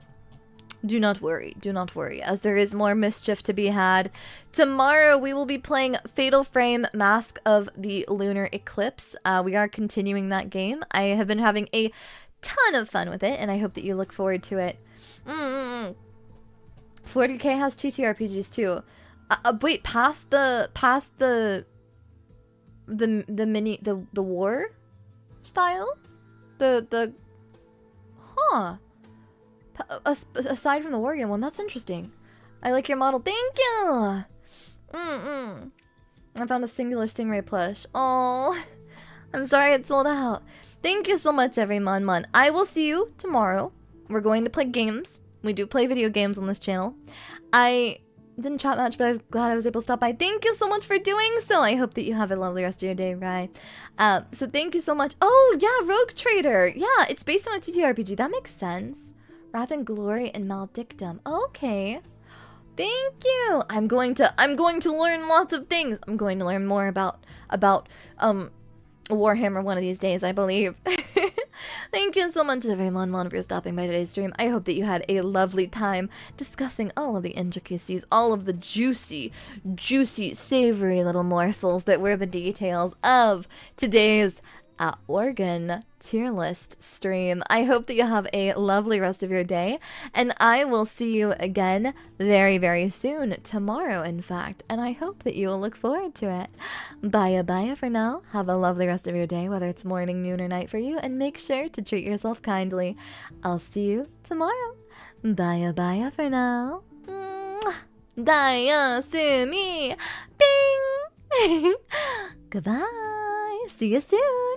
do not worry, as there is more mischief to be had. Tomorrow we will be playing Fatal Frame Mask of the Lunar Eclipse. We are continuing that game. I have been having a ton of fun with it, and I hope that you look forward to it. 40k has two TRPGs too. Wait, past the war style? Aside from the war game one, that's interesting. I like your model. Thank you. I found a singular Stingray plush. Oh, I'm sorry it sold out. Thank you so much, every Mon. I will see you tomorrow. We're going to play games. We do play video games on this channel. I didn't chat much, but I'm glad I was able to stop by. Thank you so much for doing so. I hope that you have a lovely rest of your day, right? So thank you so much. Oh, yeah, Rogue Trader. Yeah, it's based on a TTRPG. That makes sense. Wrath and Glory and Maledictum. Okay. Thank you. I'm going to learn lots of things. I'm going to learn more about Warhammer one of these days, I believe. Thank you so much, everyone, for stopping by today's stream. I hope that you had a lovely time discussing all of the intricacies, all of the juicy, savory little morsels that were the details of today's Organ tier list stream. I hope that you have a lovely rest of your day, and I will see you again very soon, tomorrow in fact, and I hope that you will look forward to it. Bye for now. Have a lovely rest of your day, whether it's morning, noon, or night for you, and make sure to treat yourself kindly. I'll see you tomorrow. Bye for now. Daiya sumi. Bing. Goodbye. See you soon.